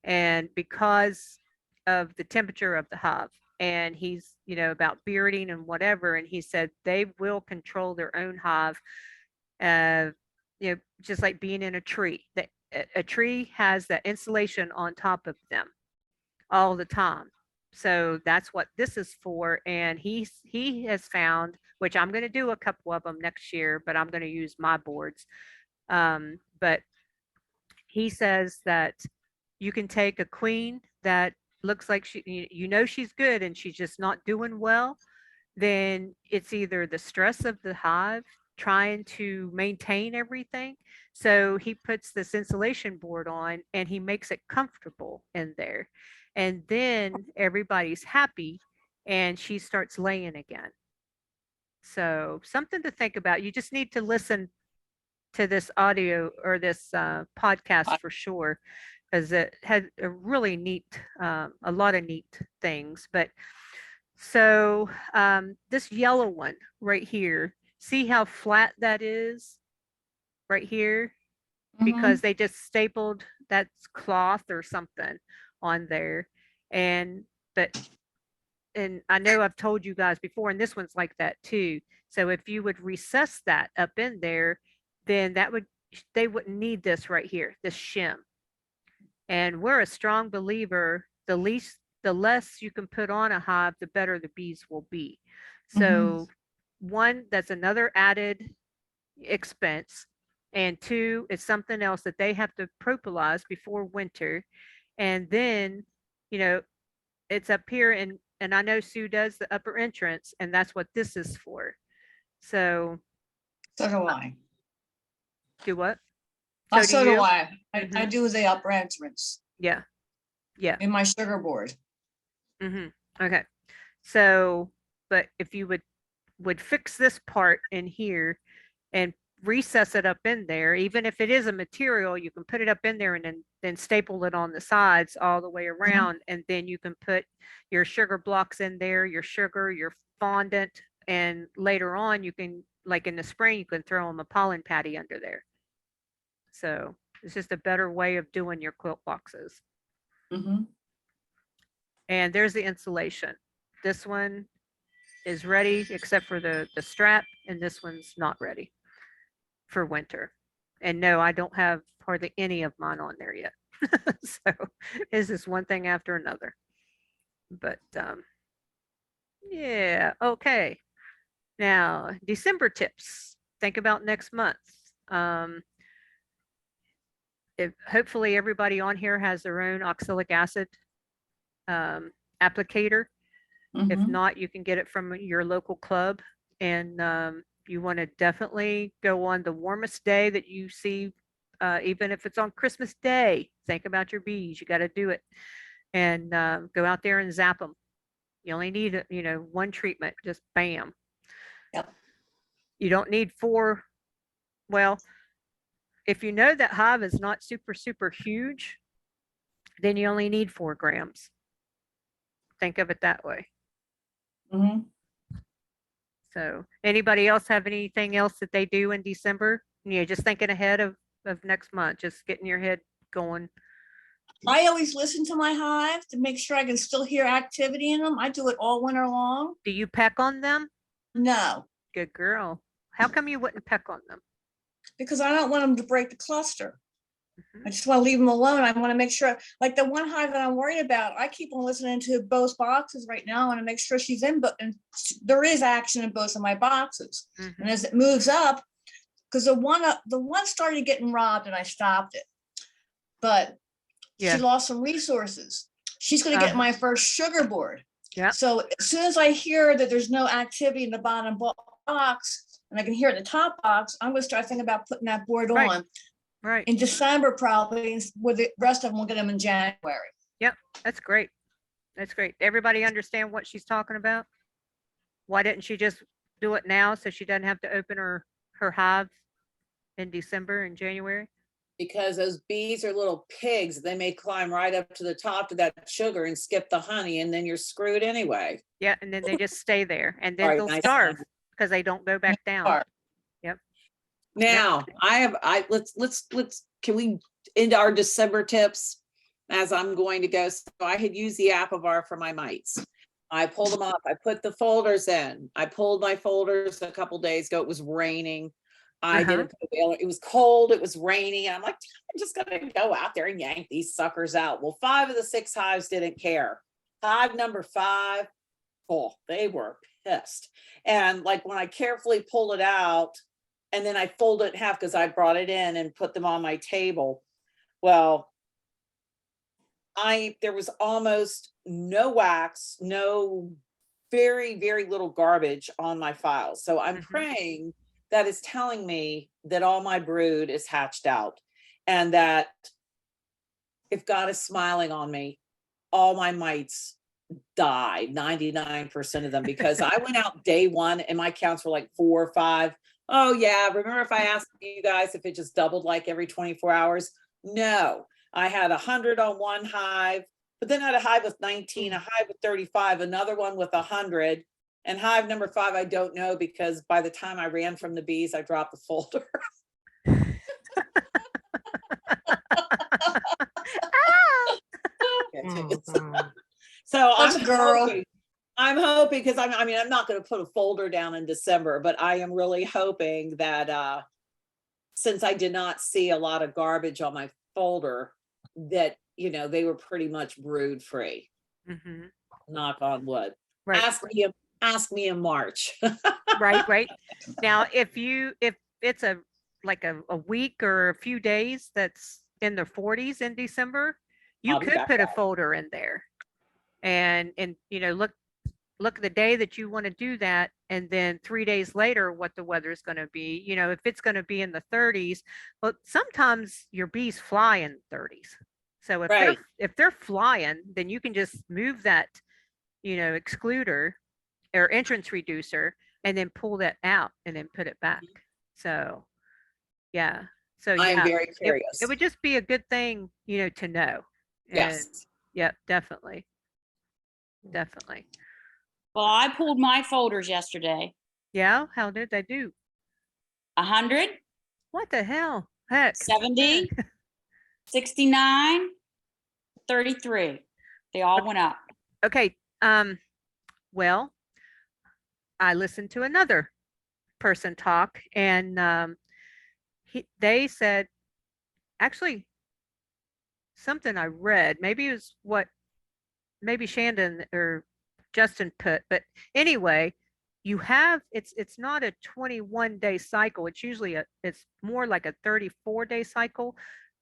And because of the temperature of the hive, and he's, you know, about bearding and whatever, and he said they will control their own hive, you know, just like being in a tree. That a tree has that insulation on top of them all the time. So that's what this is for. And he has found, which I'm going to do a couple of them next year, but I'm going to use my boards. But he says that you can take a queen that looks like you know she's good and she's just not doing well, then it's either the stress of the hive trying to maintain everything. So he puts this insulation board on and he makes it comfortable in there. And then everybody's happy and she starts laying again. So something to think about. You just need to listen to this audio or this podcast for sure, because it had a really neat, a lot of neat things. But so this yellow one right here, see how flat that is right here? Because they just stapled that's cloth or something on there. And I know I've told you guys before, and this one's like that too. So if you would recess that up in there, then they wouldn't need this right here, this shim. And we're a strong believer, the less you can put on a hive, the better the bees will be. So one, that's another added expense. And two, it's something else that they have to propolis before winter. And then, you know, it's up here, and I know Sue does the upper entrance, and that's what this is for. So So do I. do what? So do you? I. I do the upper entrance Yeah. Yeah. in my sugar board. Okay. So, but if you would fix this part in here and recess it up in there, even if it is a material, you can put it up in there and then staple it on the sides all the way around. And then you can put your sugar blocks in there, your sugar, your fondant, and later on you can, like in the spring, you can throw them a pollen patty under there. So it's just a better way of doing your quilt boxes. And there's the insulation. This one is ready except for the strap, and this one's not ready for winter. And no, I don't have hardly any of mine on there yet. So it's just one thing after another. But yeah, okay. Now, December tips. Think about next month. If hopefully everybody on here has their own oxalic acid applicator. If not, you can get it from your local club. And you want to definitely go on the warmest day that you see, even if it's on Christmas Day. Think about your bees. You got to do it. And go out there and zap them. You only need, one treatment, just bam. Yep. You don't need 4. Well, if you know that hive is not super, super huge, then you only need 4 grams. Think of it that way. So anybody else have anything else that they do in December? Just thinking ahead of next month, just getting your head going. I always listen to my hive to make sure I can still hear activity in them. I do it all winter long. Do you peck on them? No, Good girl. How come you wouldn't peck on them? because I don't want them to break the cluster. I just want to leave them alone. I want to make sure, like the one hive that I'm worried about, I keep on listening to both boxes right now. I want to make sure she's in, but there is action in both of my boxes. And as it moves up, because the one started getting robbed and I stopped it, but Yeah. she lost some resources. She's going to get my first sugar board. Yeah. So as soon as I hear that there's no activity in the bottom box, and I can hear it in the top box, I'm gonna start thinking about putting that board Right. on Right. in December probably, with the rest of them, we'll get them in January. Yep. That's great. That's great. Everybody understand what she's talking about? Why didn't she just do it now so she doesn't have to open her hive in December and January? Because those bees are little pigs. They may climb right up to the top to that sugar and skip the honey, and then you're screwed anyway. Yeah, and then they just stay there and then Sorry, they'll nice starve one. because they don't go back down. Starve. Now, let's, can we, into our December tips, as I'm going to go. So I had used the Apivar for my mites. I pulled them up. I put the folders in. I pulled my folders a couple days ago. It was raining. I didn't put a baler. It was cold. It was rainy. And I'm like, I'm just going to go out there and yank these suckers out. Well, 5 of the 6 hives didn't care. Hive number 5, oh, they were pissed. And like when I carefully pulled it out and then I folded it in half because I brought it in and put them on my table. Well, there was almost no wax, no, very, very little garbage on my files. So I'm praying that is telling me that all my brood is hatched out and that if God is smiling on me, all my mites died, 99% of them, because I went out day 1 and my counts were like 4 or 5. Oh yeah, remember if I asked you guys if it just doubled like every 24 hours? No, I had 100 on one hive, but then I had a hive with 19, a hive with 35, another one with 100. And hive number 5, I don't know, because by the time I ran from the bees, I dropped the folder. Oh, God. So That's a girl. I'm hoping, because I mean, I'm not going to put a folder down in December, but I am really hoping that since I did not see a lot of garbage on my folder, that, you know, they were pretty much brood free. Knock on wood. Right. Ask me in March. Right. Now, if it's like a week or a few days that's in the 40s in December, you I'll be could back put a out. folder in there and you know, look at the day that you want to do that, and then 3 days later what the weather is going to be. You know, if it's going to be in the 30s, well, sometimes your bees fly in 30s. So if they're flying, then you can just move that, you know, excluder or entrance reducer and then pull that out and then put it back. So yeah. So I am yeah, very curious. it would just be a good thing, you know, to know. And Yes. yeah, definitely. Definitely. Well, I pulled my folders yesterday. Yeah. How did they do? 100, What the hell? Heck. 70, 69, 33. They all went up. Okay. Well, I listened to another person talk, and they said, actually, something I read, maybe it was what maybe Shandon or Justin put, but anyway, you have, it's not a 21-day cycle. It's usually it's more like a 34-day cycle,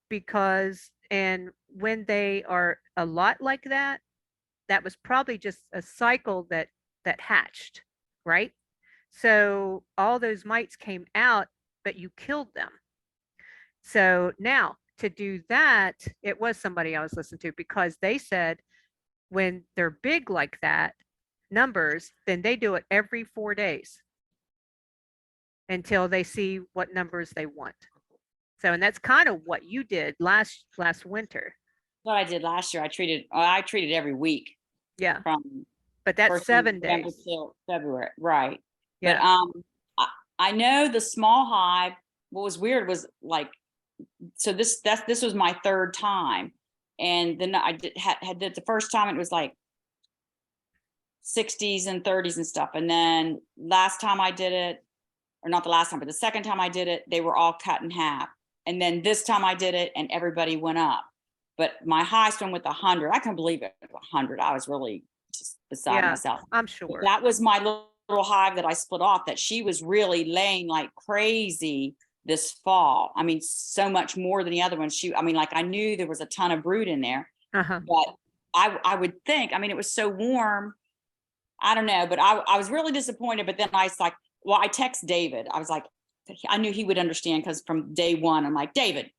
because, and when they are a lot like that, that was probably just a cycle that hatched, right? So all those mites came out, but you killed them. So now to do that, it was somebody I was listening to, because they said when they're big like that, numbers, then they do it every 4 days until they see what numbers they want. So, and that's kind of what you did last winter. What I did last year, I treated every week Yeah. from But that's first 7 of November days. till February, right? Yeah. But I know the small hive. What was weird was like, so this was my 3rd time, and then I had did the first time, it was like 60s and 30s and stuff, and then last time I did it, or not the last time, but the second time I did it, they were all cut in half, and then this time I did it and everybody went up. But my highest one with 100, I couldn't believe it, 100. I was really just beside myself. I'm sure. That was my little hive that I split off, that she was really laying like crazy this fall. I mean, so much more than the other one. I mean, like I knew there was a ton of brood in there, but I would think, I mean, it was so warm I don't know, but I was really disappointed, but then I was like, well, I text David. I was like, I knew he would understand because from day one, I'm like, David.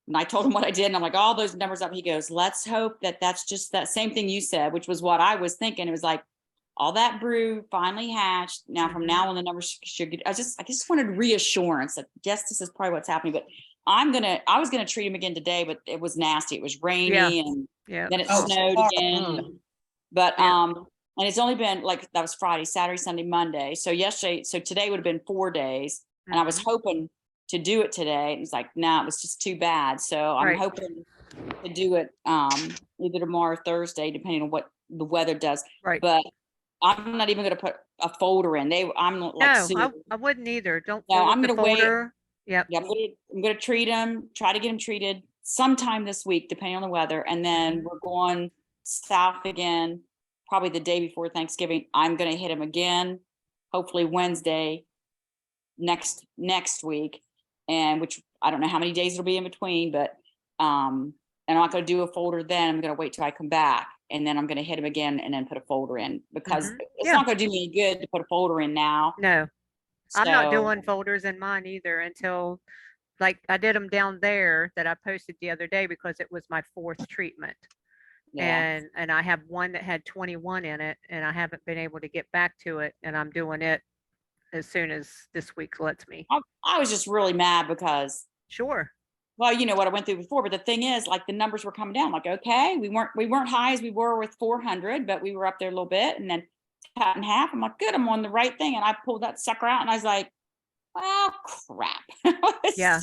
And I told him what I did. And I'm like, all those numbers up. He goes, let's hope that that's just that same thing you said, which was what I was thinking. It was like, all that brood finally hatched. Now from now on, the numbers should get, I just wanted reassurance that yes, this is probably what's happening. But I was gonna treat him again today, but it was nasty. It was rainy and Yeah. then it Oh, snowed hard. again. But Yeah. and it's only been like, that was Friday, Saturday, Sunday, Monday. So today would have been 4 days. And I was hoping to do it today. It was like, no, it was just too bad. So I'm Right. hoping to do it either tomorrow or Thursday, depending on what the weather does. Right. But I'm not even gonna put a folder in. I'm like, No, Sue, I wouldn't either. Don't No, forward I'm the gonna wait. folder. Yep. yeah, I'm gonna treat him, try to get him treated sometime this week, depending on the weather. And then we're going south again, probably the day before Thanksgiving. I'm gonna hit him again, hopefully Wednesday next week. And which I don't know how many days it'll be in between, but and I'm not gonna do a folder then. I'm gonna wait till I come back. And then I'm gonna hit him again and then put a folder in because it's Yeah. not gonna do me any good to put a folder in now. No, I'm not So, doing folders in mine either until, like, I did them down there that I posted the other day because it was my 4th treatment. yeah. And I have one that had 21 in it and I haven't been able to get back to it, and I'm doing it as soon as this week lets me. I was just really mad because, Sure. well, you know what I went through before, but the thing is, like, the numbers were coming down. Like, okay, we weren't high as we were with 400, but we were up there a little bit, and then cut in half. I'm like, good, I'm on the right thing, and I pulled that sucker out, and I was like, well, crap. Yeah.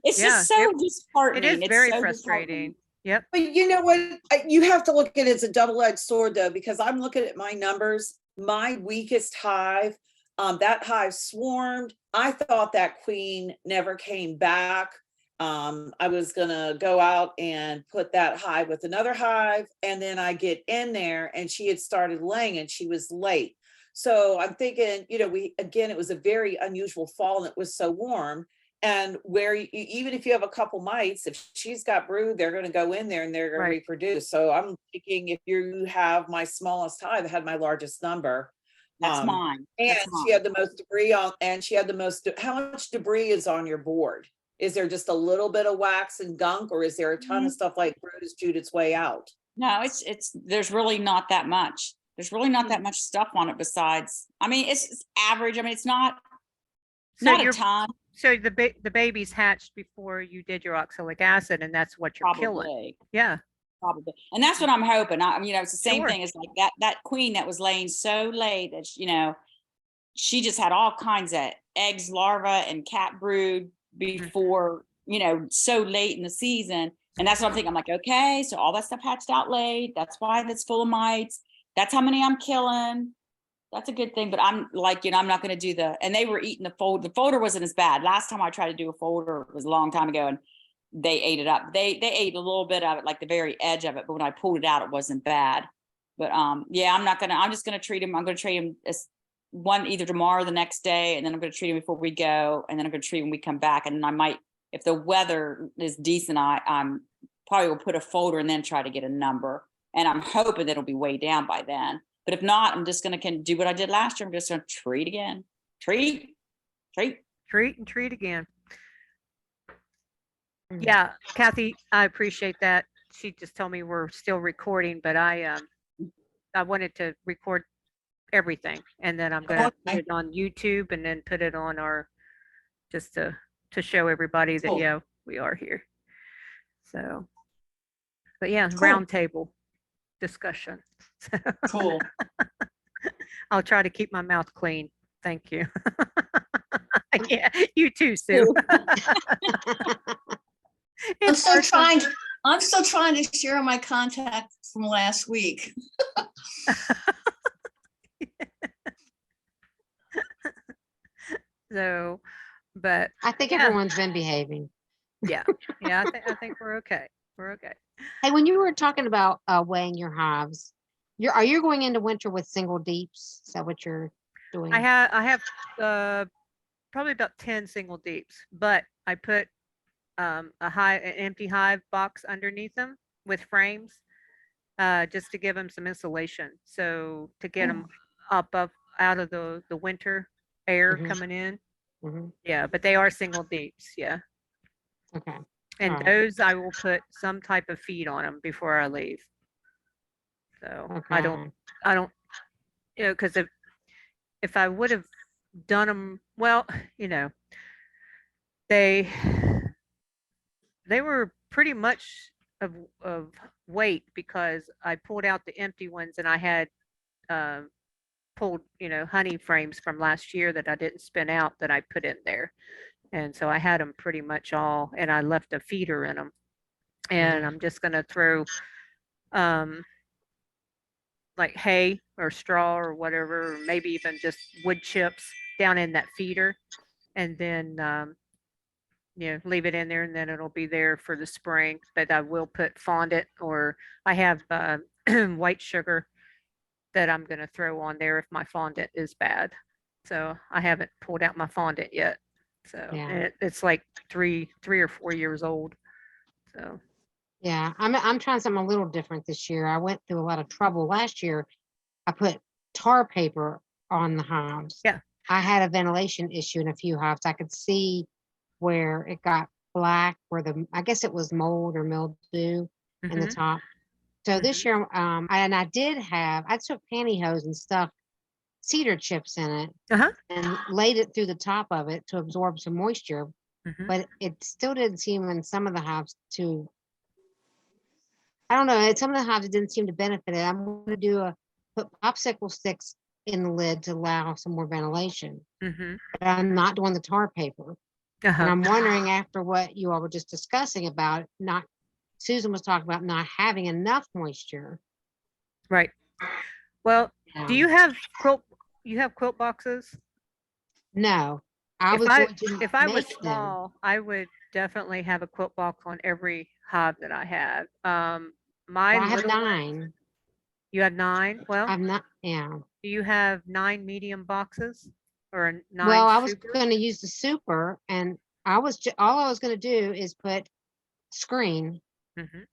It's Yeah, just so disheartening. It is It's very so frustrating. Yep. But you know what? You have to look at it as a double-edged sword though, because I'm looking at my numbers. My weakest hive, that hive swarmed. I thought that queen never came back. I was gonna go out and put that hive with another hive, and then I get in there and she had started laying and she was late. So I'm thinking, it was a very unusual fall and it was so warm. And where even if you have a couple mites, if she's got brood, they're going to go in there and they're going Right. to reproduce. So I'm thinking if you have my smallest hive, I had my largest number. That's Um, mine. And That's she had mine. the most debris on, and she had the most, how much debris is on your board? Is there just a little bit of wax and gunk, or is there a ton of stuff like brood has chewed its way out? No, there's really not that much. There's really not that much stuff on it besides, I mean, it's average. I mean, it's not So a you're, ton, so the babies hatched before you did your oxalic acid, and that's what you're killing. probably. Yeah. Probably. And that's what I'm hoping. It's the same Sure. thing as like that queen that was laying so late that, she just had all kinds of eggs, larvae, and cat brood before, so late in the season. And that's what I'm thinking. I'm like, okay, so all that stuff hatched out late. That's why that's full of mites. That's how many I'm killing. That's a good thing. But I'm like, I'm not going to do and they were eating the folder. The folder wasn't as bad. Last time I tried to do a folder, it was a long time ago, and they ate it up. They ate a little bit of it, like the very edge of it, but when I pulled it out, it wasn't bad. But I'm just gonna treat him. I'm gonna treat him as one either tomorrow or the next day, and then I'm gonna treat him before we go, and then I'm gonna treat him when we come back. And then I might, if the weather is decent, I'm probably will put a folder and then try to get a number. And I'm hoping that it'll be way down by then. But if not, I'm just gonna do what I did last year. I'm just gonna treat again. Treat. Treat and treat again. Mhm. Yeah, Kathy, I appreciate that. She just told me we're still recording, but I wanted to record everything, and then I'm gonna put Okay. it on YouTube and then put it on just to show everybody that, Cool. yeah, we are here. So, but yeah, Cool. roundtable discussion. Cool. I'll try to keep my mouth clean. Thank you. Yeah, you too, Sue. I'm It's still hard trying to share my contact from last week. So, but I think Yeah. everyone's been behaving. yeah, I think we're okay. We're okay. Hey, when you were talking about weighing your hives, are you going into winter with single deeps? Is that what you're doing? I have probably about 10 single deeps, but I put an empty hive box underneath them with frames, just to give them some insulation. So to get them up out of the winter air Mhm. coming in. Mhm. Yeah, but they are single deeps. Yeah. Okay. And Alright. those I will put some type of feed on them before I leave. So I don't, Okay. because if I would have done them, well, you know, they they were pretty much of weight because I pulled out the empty ones and I had pulled, honey frames from last year that I didn't spin out that I put in there. And so I had them pretty much all, and I left a feeder in them. And I'm just going to throw um, like hay or straw or whatever, or maybe even just wood chips down in that feeder. And then, leave it in there and then it'll be there for the spring. But I will put fondant, or I have white sugar that I'm going to throw on there if my fondant is bad. So I haven't pulled out my fondant yet. So Yeah. and it's like 3 or 4 years old. So Yeah, I'm trying something a little different this year. I went through a lot of trouble last year. I put tar paper on the hives. Yeah. I had a ventilation issue in a few hives. I could see where it got black, where I guess it was mold or mildew in the mhm, top. So this mhm. year, I took pantyhose and stuffed cedar chips in it Uh-huh. and laid it through the top of it to absorb some moisture, Mhm. but it still didn't seem in some of the hives to, I don't know, some of the hives it didn't seem to benefit it. I'm going to put popsicle sticks in the lid to allow some more ventilation, Mhm. but I'm not doing the tar paper. And Uh-huh. I'm wondering, after what you all were just discussing about Susan was talking about not having enough moisture. Right. Well, do Um, you have quilt boxes? no, I If was I going to if I was make them. small, I would definitely have a quilt box on every hive that I have. My Well, I have little one, 9. you have 9. Well, I'm not, yeah. do you have 9 medium boxes or Well, 9 I was super? going to use the super, and all I was going to do is put screen, Mhm.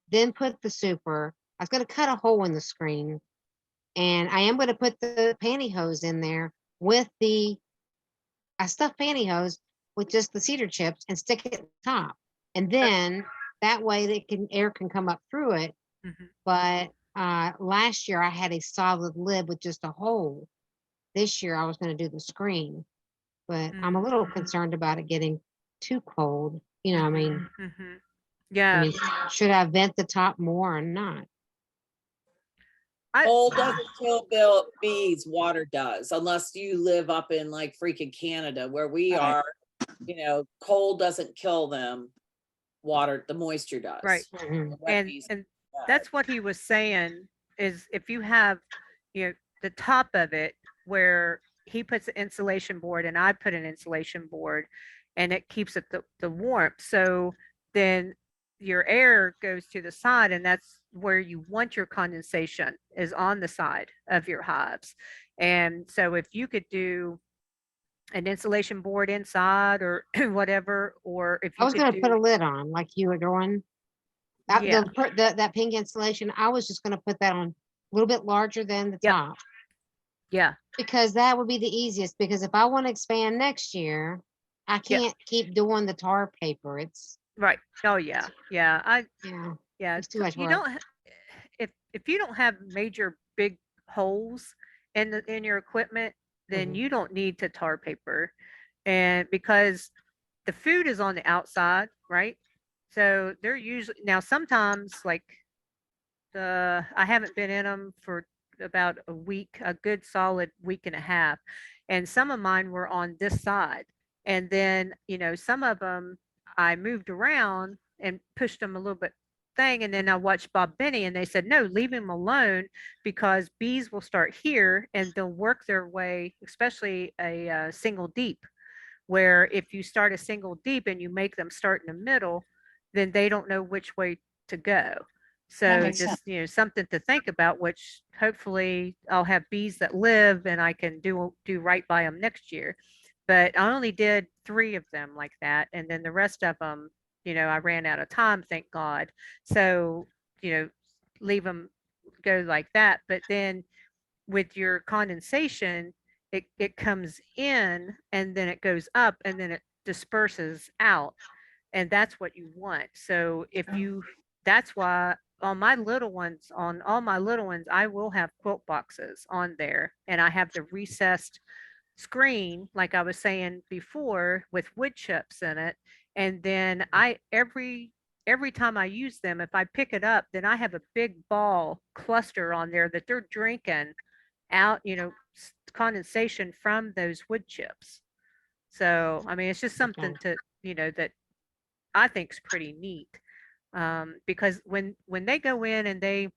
then put the super. I was going to cut a hole in the screen, and I am going to put the pantyhose in there with I stuffed pantyhose with just the cedar chips and stick it at the top. And then that way air can come up through it. Mhm. But last year I had a solid lid with just a hole. This year I was going to do the screen, but I'm a little Mhm. concerned about it getting too cold. I mean, Mhm. Yeah. should I vent the top more or not? Cold doesn't kill bees, water does, unless you live up in like freaking Canada where we Right. are. Cold doesn't kill them. Water, the moisture does. Right. Mhm. The wet And bees and do. that's what he was saying is if you have, the top of it where he puts an insulation board and I put an insulation board and it keeps it the warmth. So then your air goes to the side and that's where you want your condensation is on the side of your hives. And so if you could do an insulation board inside or whatever, or if I you was could going to put do, a lid on like you were doing. yeah, That pink insulation, I was just going to put that on a little bit larger than the Yep. top, yeah, because that would be the easiest. Because if I want to expand next year, I yeah, can't keep doing the tar paper. It's right. Oh yeah, yeah. yeah, Yeah, it's too much you work. don't if you don't have major big holes in your equipment, then Mhm. you don't need to tar paper, and because the food is on the outside, right? So they're usually now sometimes like I haven't been in them for about a week, a good solid week and a half, and some of mine were on this side, and then some of them I moved around and pushed them a little bit thing, and then I watched Bob Benny, and they said no, leave him alone because bees will start here and they'll work their way, especially a single deep, where if you start a single deep and you make them start in the middle, then they don't know which way to go. That So makes sense. just, something to think about, which hopefully I'll have bees that live and I can do right by them next year. But I only did 3 of them like that. And then the rest of them, I ran out of time, thank God. So, you know, leave them go like that. But then with your condensation, it comes in and then it goes up and then it disperses out. And that's what you want. So if you, that's why on my little ones, on all my little ones, I will have quilt boxes on there, and I have the recessed screen, like I was saying before, with wood chips in it. And then every time I use them, if I pick it up, then I have a big ball cluster on there that they're drinking out, condensation from those wood chips. So, I mean, it's just something to, that I think is pretty neat. Because when they go in and they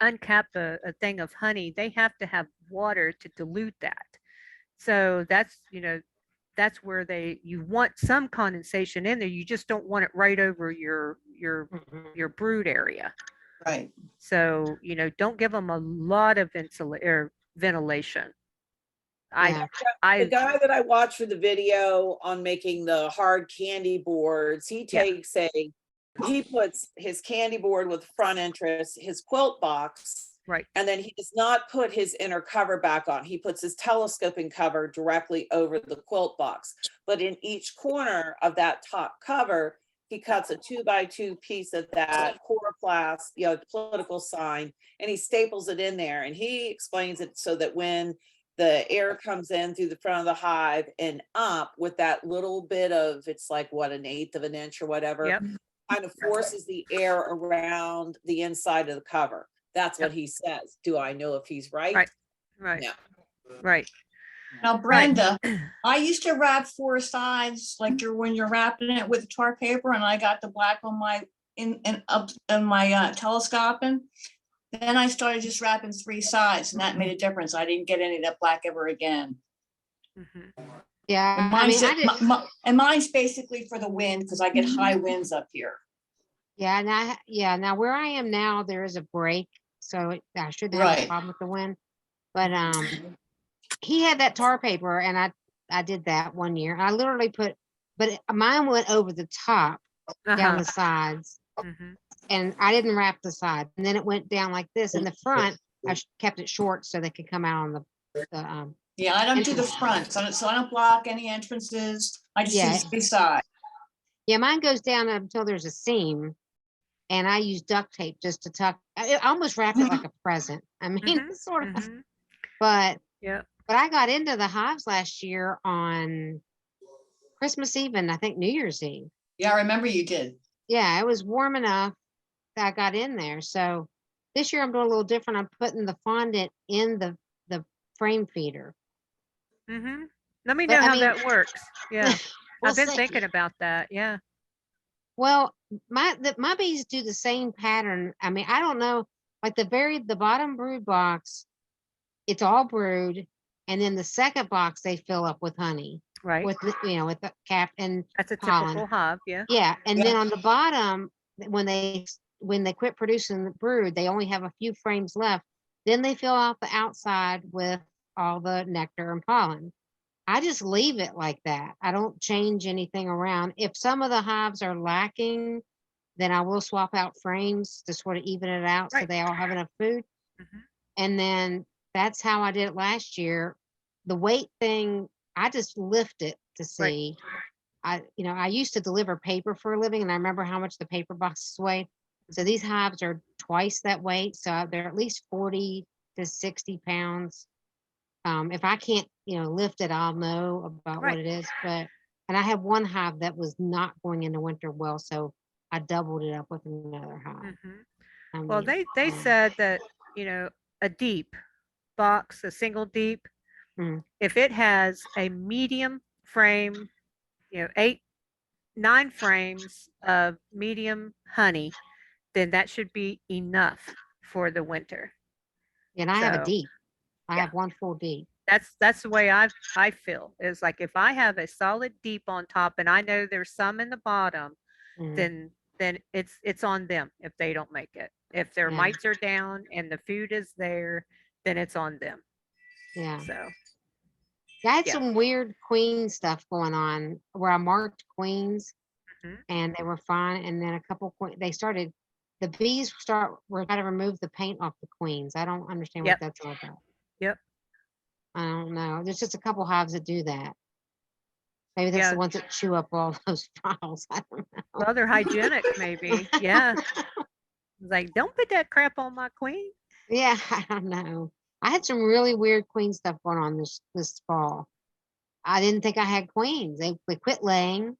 uncap a thing of honey, they have to have water to dilute that. So that's where you want some condensation in there. You just don't want it right over your brood area. Right. So, don't give them a lot of ventilation. Yeah. The guy that I watched for the video on making the hard candy boards, he puts his candy board with front entrance, his quilt box, right. And then he does not put his inner cover back on. He puts his telescoping cover directly over the quilt box. But in each corner of that top cover, he cuts a 2x2 piece of that coroplast, political sign, and he staples it in there. And he explains it so that when the air comes in through the front of the hive and up with that little bit of, it's like what, 1/8 of an inch or whatever, Yep. kind of forces the air around the inside of the cover. That's what he says. Do I know if he's right? Right. No. Right. Now, Brenda, I used to wrap 4 sides, like when you're wrapping it with tar paper, and I got the black on my telescoping. Then I started just wrapping 3 sides, and that made a difference. I didn't get any of that black ever again. Mm-hmm. Yeah, And I mine's, mean, I did. and mine's basically for the wind because I get high winds up here. Yeah, now where I am now, there is a break, so I shouldn't have a Right. problem with the wind. But he had that tar paper, and I did that one year. I literally but mine went over the top down the sides, Mm-hmm. and I didn't wrap the side. And then it went down like this. In the front, I kept it short so they could come out on the Yeah, I don't do the entrance. front, so I don't block any entrances. I just Yeah. use 3 sides. Yeah, mine goes down until there's a seam, and I use duct tape just to tuck. I almost wrapped it like a present. I mean, Mm-hmm. sort of. Mm-hmm. But Yeah. But I got into the hives last year on Christmas Eve and I think New Year's Eve. Yeah, I remember you did. Yeah, it was warm enough that I got in there. So this year I'm doing a little different. I'm putting the fondant in the frame feeder. Mm-hmm. Let me But know I how mean, that works. Yeah. we'll I've been see. thinking about that. Yeah. Well, my bees do the same pattern. I mean, I don't know, like the bottom brood box, it's all brood, and then the second box they fill up with honey, Right. with with the cap and That's a pollen. typical hive. Yeah. Yeah, and Yeah. then on the bottom, when they quit producing the brood, they only have a few frames left. Then they fill out the outside with all the nectar and pollen. I just leave it like that. I don't change anything around. If some of the hives are lacking, then I will swap out frames to sort of even it out so Right. they all have enough food. Mhm. And then that's how I did it last year. The weight thing, I just lift it to see. I used to deliver paper for a living, and I remember how much the paper boxes weighed. So these hives are twice that weight. So they're at least 40 to 60 pounds. If I can't, lift it, I'll know about what Right. it is. And I have one hive that was not going into winter well, so I doubled it up with another hive. Mhm. I Well, mean, they said that, a deep box, a single deep, Mm. if it has a medium frame, 8, 9 frames of medium honey, then that should be enough for the winter. and I have a So deep. I yeah. have one full deep. that's the way I feel, is like if I have a solid deep on top and I know there's some in the bottom, Mm. then it's on them if they don't make it. If their Yeah. mites are down and the food is there, then it's on them. Yeah. So I had Yeah. some weird queen stuff going on where I marked queens Mhm. and they were fine. And then a couple they started the bees we're trying to remove the paint off the queens. I don't understand what Yep. that's all about. Yep. I don't know. There's just a couple hives that do that. Maybe that's Yeah. the ones that chew up all those files. I don't know. Well, they're hygienic, maybe. Yeah. It's like, don't put that crap on my queen. Yeah, I don't know. I had some really weird queen stuff going on this fall. I didn't think I had queens. They quit laying.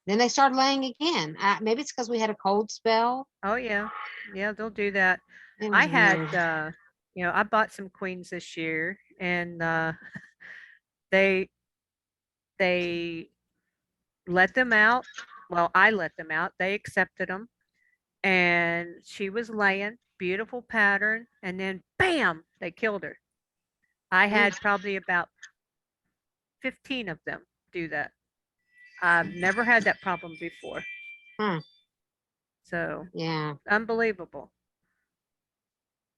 Then they started laying again. Maybe it's because we had a cold spell. Oh yeah. Yeah, they'll do that. It I was had weird. I bought some queens this year and they they let them out. Well, I let them out. They accepted them. And she was laying, beautiful pattern, and then bam, they killed her. I had probably about 15 of them do that. I've never had that problem before. Huh. So Yeah. unbelievable.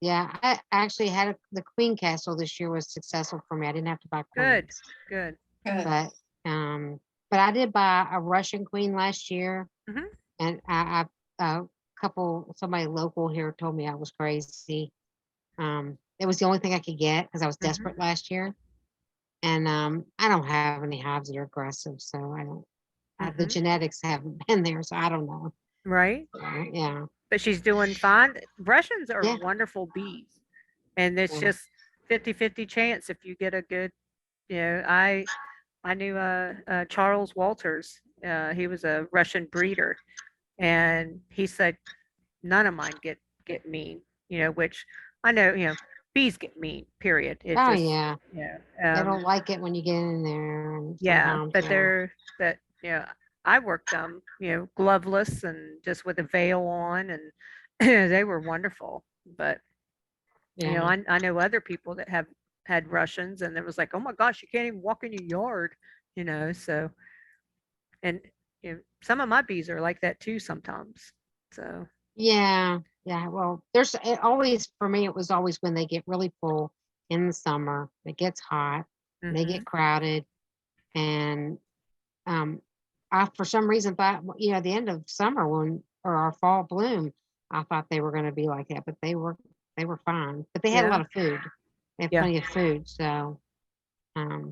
Yeah. I actually had the queen castle this year was successful for me. I didn't have to buy Good, queens. good. Good. But I did buy a Russian queen last year. Mhm. And somebody local here told me I was crazy. It was the only thing I could get because I was Mhm. desperate last year. And I don't have any hives that are aggressive, so I don't. The Mhm. genetics haven't been there, so I don't know. Right. Yeah, But she's doing fine. Russians are yeah, wonderful bees. And it's yeah. just 50-50 chance if you get a good, I knew Charles Walters. He was a Russian breeder, and he said none of mine get mean. Which I know. Bees get mean. Period. It Oh just yeah, yeah. they don't like it when you get in there, and Yeah, sometimes but yeah. but I worked them, gloveless and just with a veil on, and they were wonderful. But Yeah. I know other people that have had Russians, and it was like, oh my gosh, you can't even walk in your yard, So, and some of my bees are like that too sometimes. So, Yeah, yeah. Well, there's always for me. It was always when they get really full in the summer. It gets hot. They mhm. get crowded, and I for some reason thought the end of summer or our fall bloom, I thought they were going to be like that, but they were fine. But they had a Yeah, lot of food. They have yeah. plenty of food, so. Hmm.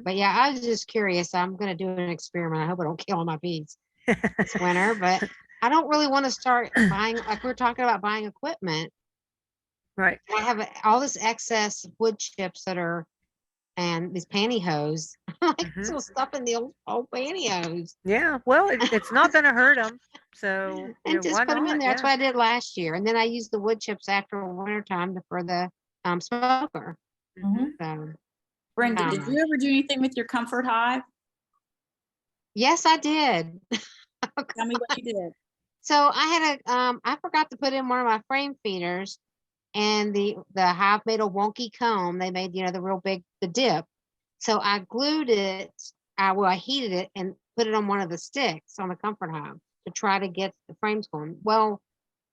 But yeah, I was just curious. I'm going to do an experiment. I hope I don't kill all my bees this winter, but I don't really want to start buying, like we're talking about buying equipment. Right. I have all this excess wood chips and these pantyhose. Like Hmm. still stuff in the old pantyhose Yeah. Well, it's not going to hurt them. So, and why just put them in not? there. That's Yeah. what I did last year. And then I used the wood chips after winter time for the smoker. Hmm. So Brenda, did um, you ever do anything with your comfort hive? yes, I did. Tell me what you did. So I had I forgot to put in one of my frame feeders, and the hive made a wonky comb. They made the real big dip. So I glued it. I heated it and put it on one of the sticks on the comfort hive to try to get the frames going. Well,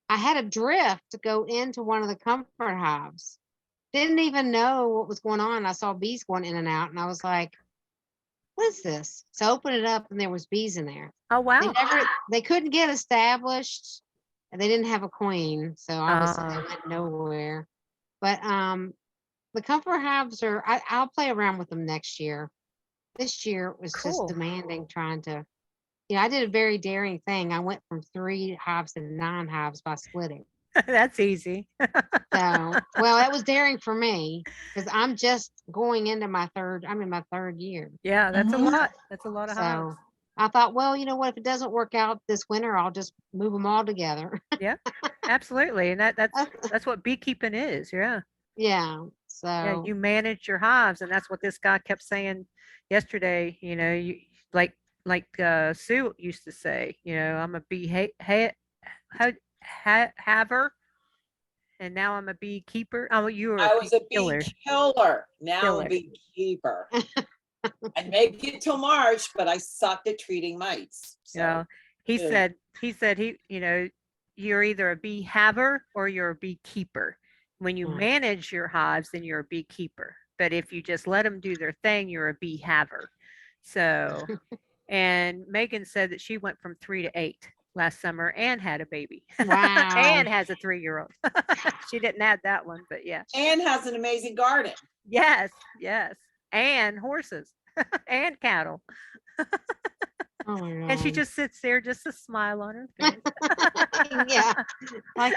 I had a drift to go into one of the comfort hives. Didn't even know what was going on. I saw bees going in and out, and I was like, "What is this?" So I opened it up, and there was bees in there. Oh, wow. They couldn't get established, and they didn't have a queen, so obviously they Uh, went nowhere. But the comfort hives I'll play around with them next year. This year was just cool. demanding trying to. I did a very daring thing. I went from 3 hives to 9 hives by splitting. That's easy. So, well, that was daring for me because I'm just going into I'm in my 3rd year. Yeah, that's a Mhm. lot. That's a lot of hives. So I thought, well, you know what? If it doesn't work out this winter, I'll just move them all together. Yeah, absolutely. And that's That's- that's what beekeeping is. Yeah. yeah. Yeah, So, you manage your hives, and that's what this guy kept saying yesterday. You Sue used to say, I'm a bee haver, and now I'm a beekeeper. Oh, you were a I bee was a bee killer. killer, now Killer. a beekeeper. I'd make it till March, but I sucked at treating mites. Yeah. So He good. said you're either a bee haver or you're a beekeeper. When you Hmm. manage your hives, then you're a beekeeper. But if you just let them do their thing, you're a bee haver. So, and Megan said that she went from 3 to 8. last summer and had a baby. Wow. And has a 3-year-old. She didn't add that one, but yeah. And has an amazing garden. Yes, yes. And horses and cattle. Oh my And she God. just sits there, just a smile on her face. Yeah. Like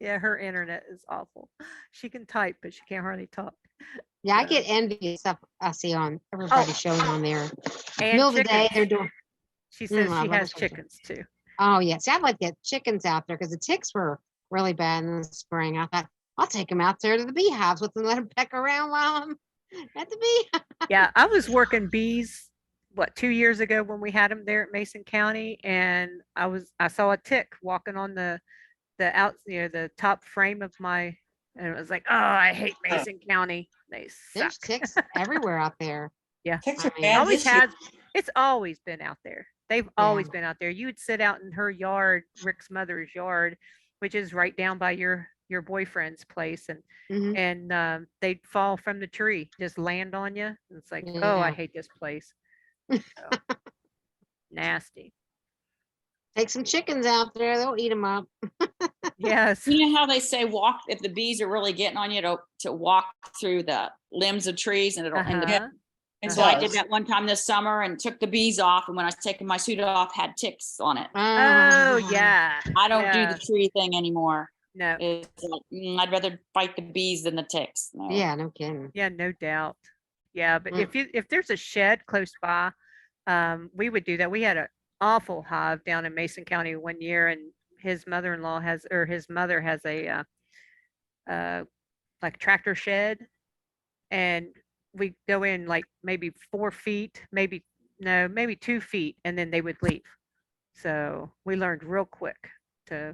Yeah, her internet is awful. She can type, but she can't hardly talk. yeah, I So- get envious stuff I see on everybody showing on there. And Middle of the day, chickens. they're doing, She says I she love has chickens. chickens too. oh yeah. See, I'd like to get chickens out there because the ticks were really bad in the spring. I thought I'll take them out there to the beehives with them, let them peck around while I'm at the bee. Yeah, I was working bees, what, 2 years ago when we had them there at Mason County, and I saw a tick walking on the the top frame of my, and it was like, oh, I hate Mason County. They suck. There's ticks everywhere out there. Yeah. Ticks I are mean, bad Always this year. has. It's always been out there. They've always been out there. You would sit out in her yard, Rick's mother's yard, which is right down by your boyfriend's place, and Mhm. they'd fall from the tree, just land on you. It's like, oh, I Yeah. hate this place. So, nasty. Take some chickens out there. They'll eat them up. Yes. You know how they say walk, if the bees are really getting on you, to walk through the limbs of trees and it'll, and the Uh-huh. It so I did does. that one time this summer and took the bees off, and when I was taking my suit off, had ticks on it. Oh, yeah. I don't do Yeah. the tree thing anymore. No. It's like, I'd rather fight the bees than the ticks. No. Yeah, no kidding. Yeah, no doubt. Yeah, but Mm. if there's a shed close by, we would do that. We had an awful hive down in Mason County one year, and his mother-in-law has, or his mother has a like tractor shed, and we go in like maybe 4 feet, maybe 2 feet, and then they would leave. So we learned real quick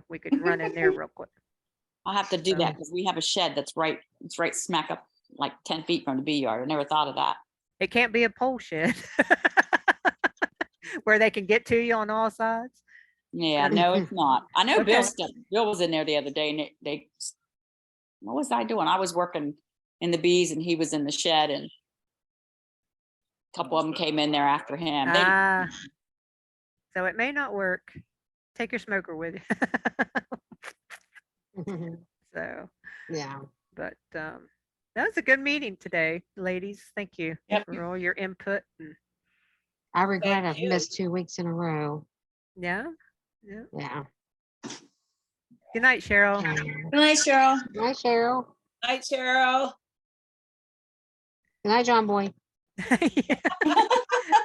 we could run in there real quick. I'll have to do So- that because we have a shed it's right smack up like 10 feet from the bee yard. I never thought of that. It can't be a pole shed where they can get to you on all sides. Yeah, no, it's not. I know Okay. Bill was in there the other day and what was I doing? I was working in the bees and he was in the shed, and a couple of them came in there after him. Ah, so it may not work. Take your smoker with you. So, Yeah. but that was a good meeting today, ladies. Thank you Yep. for all your input. And, I regret I've you. missed 2 weeks in a row. yeah, yeah. Yeah. Good night, Cheryl. Good Good night, Cheryl. night, Cheryl. Night, Cheryl. Good night, John Boy. Yeah.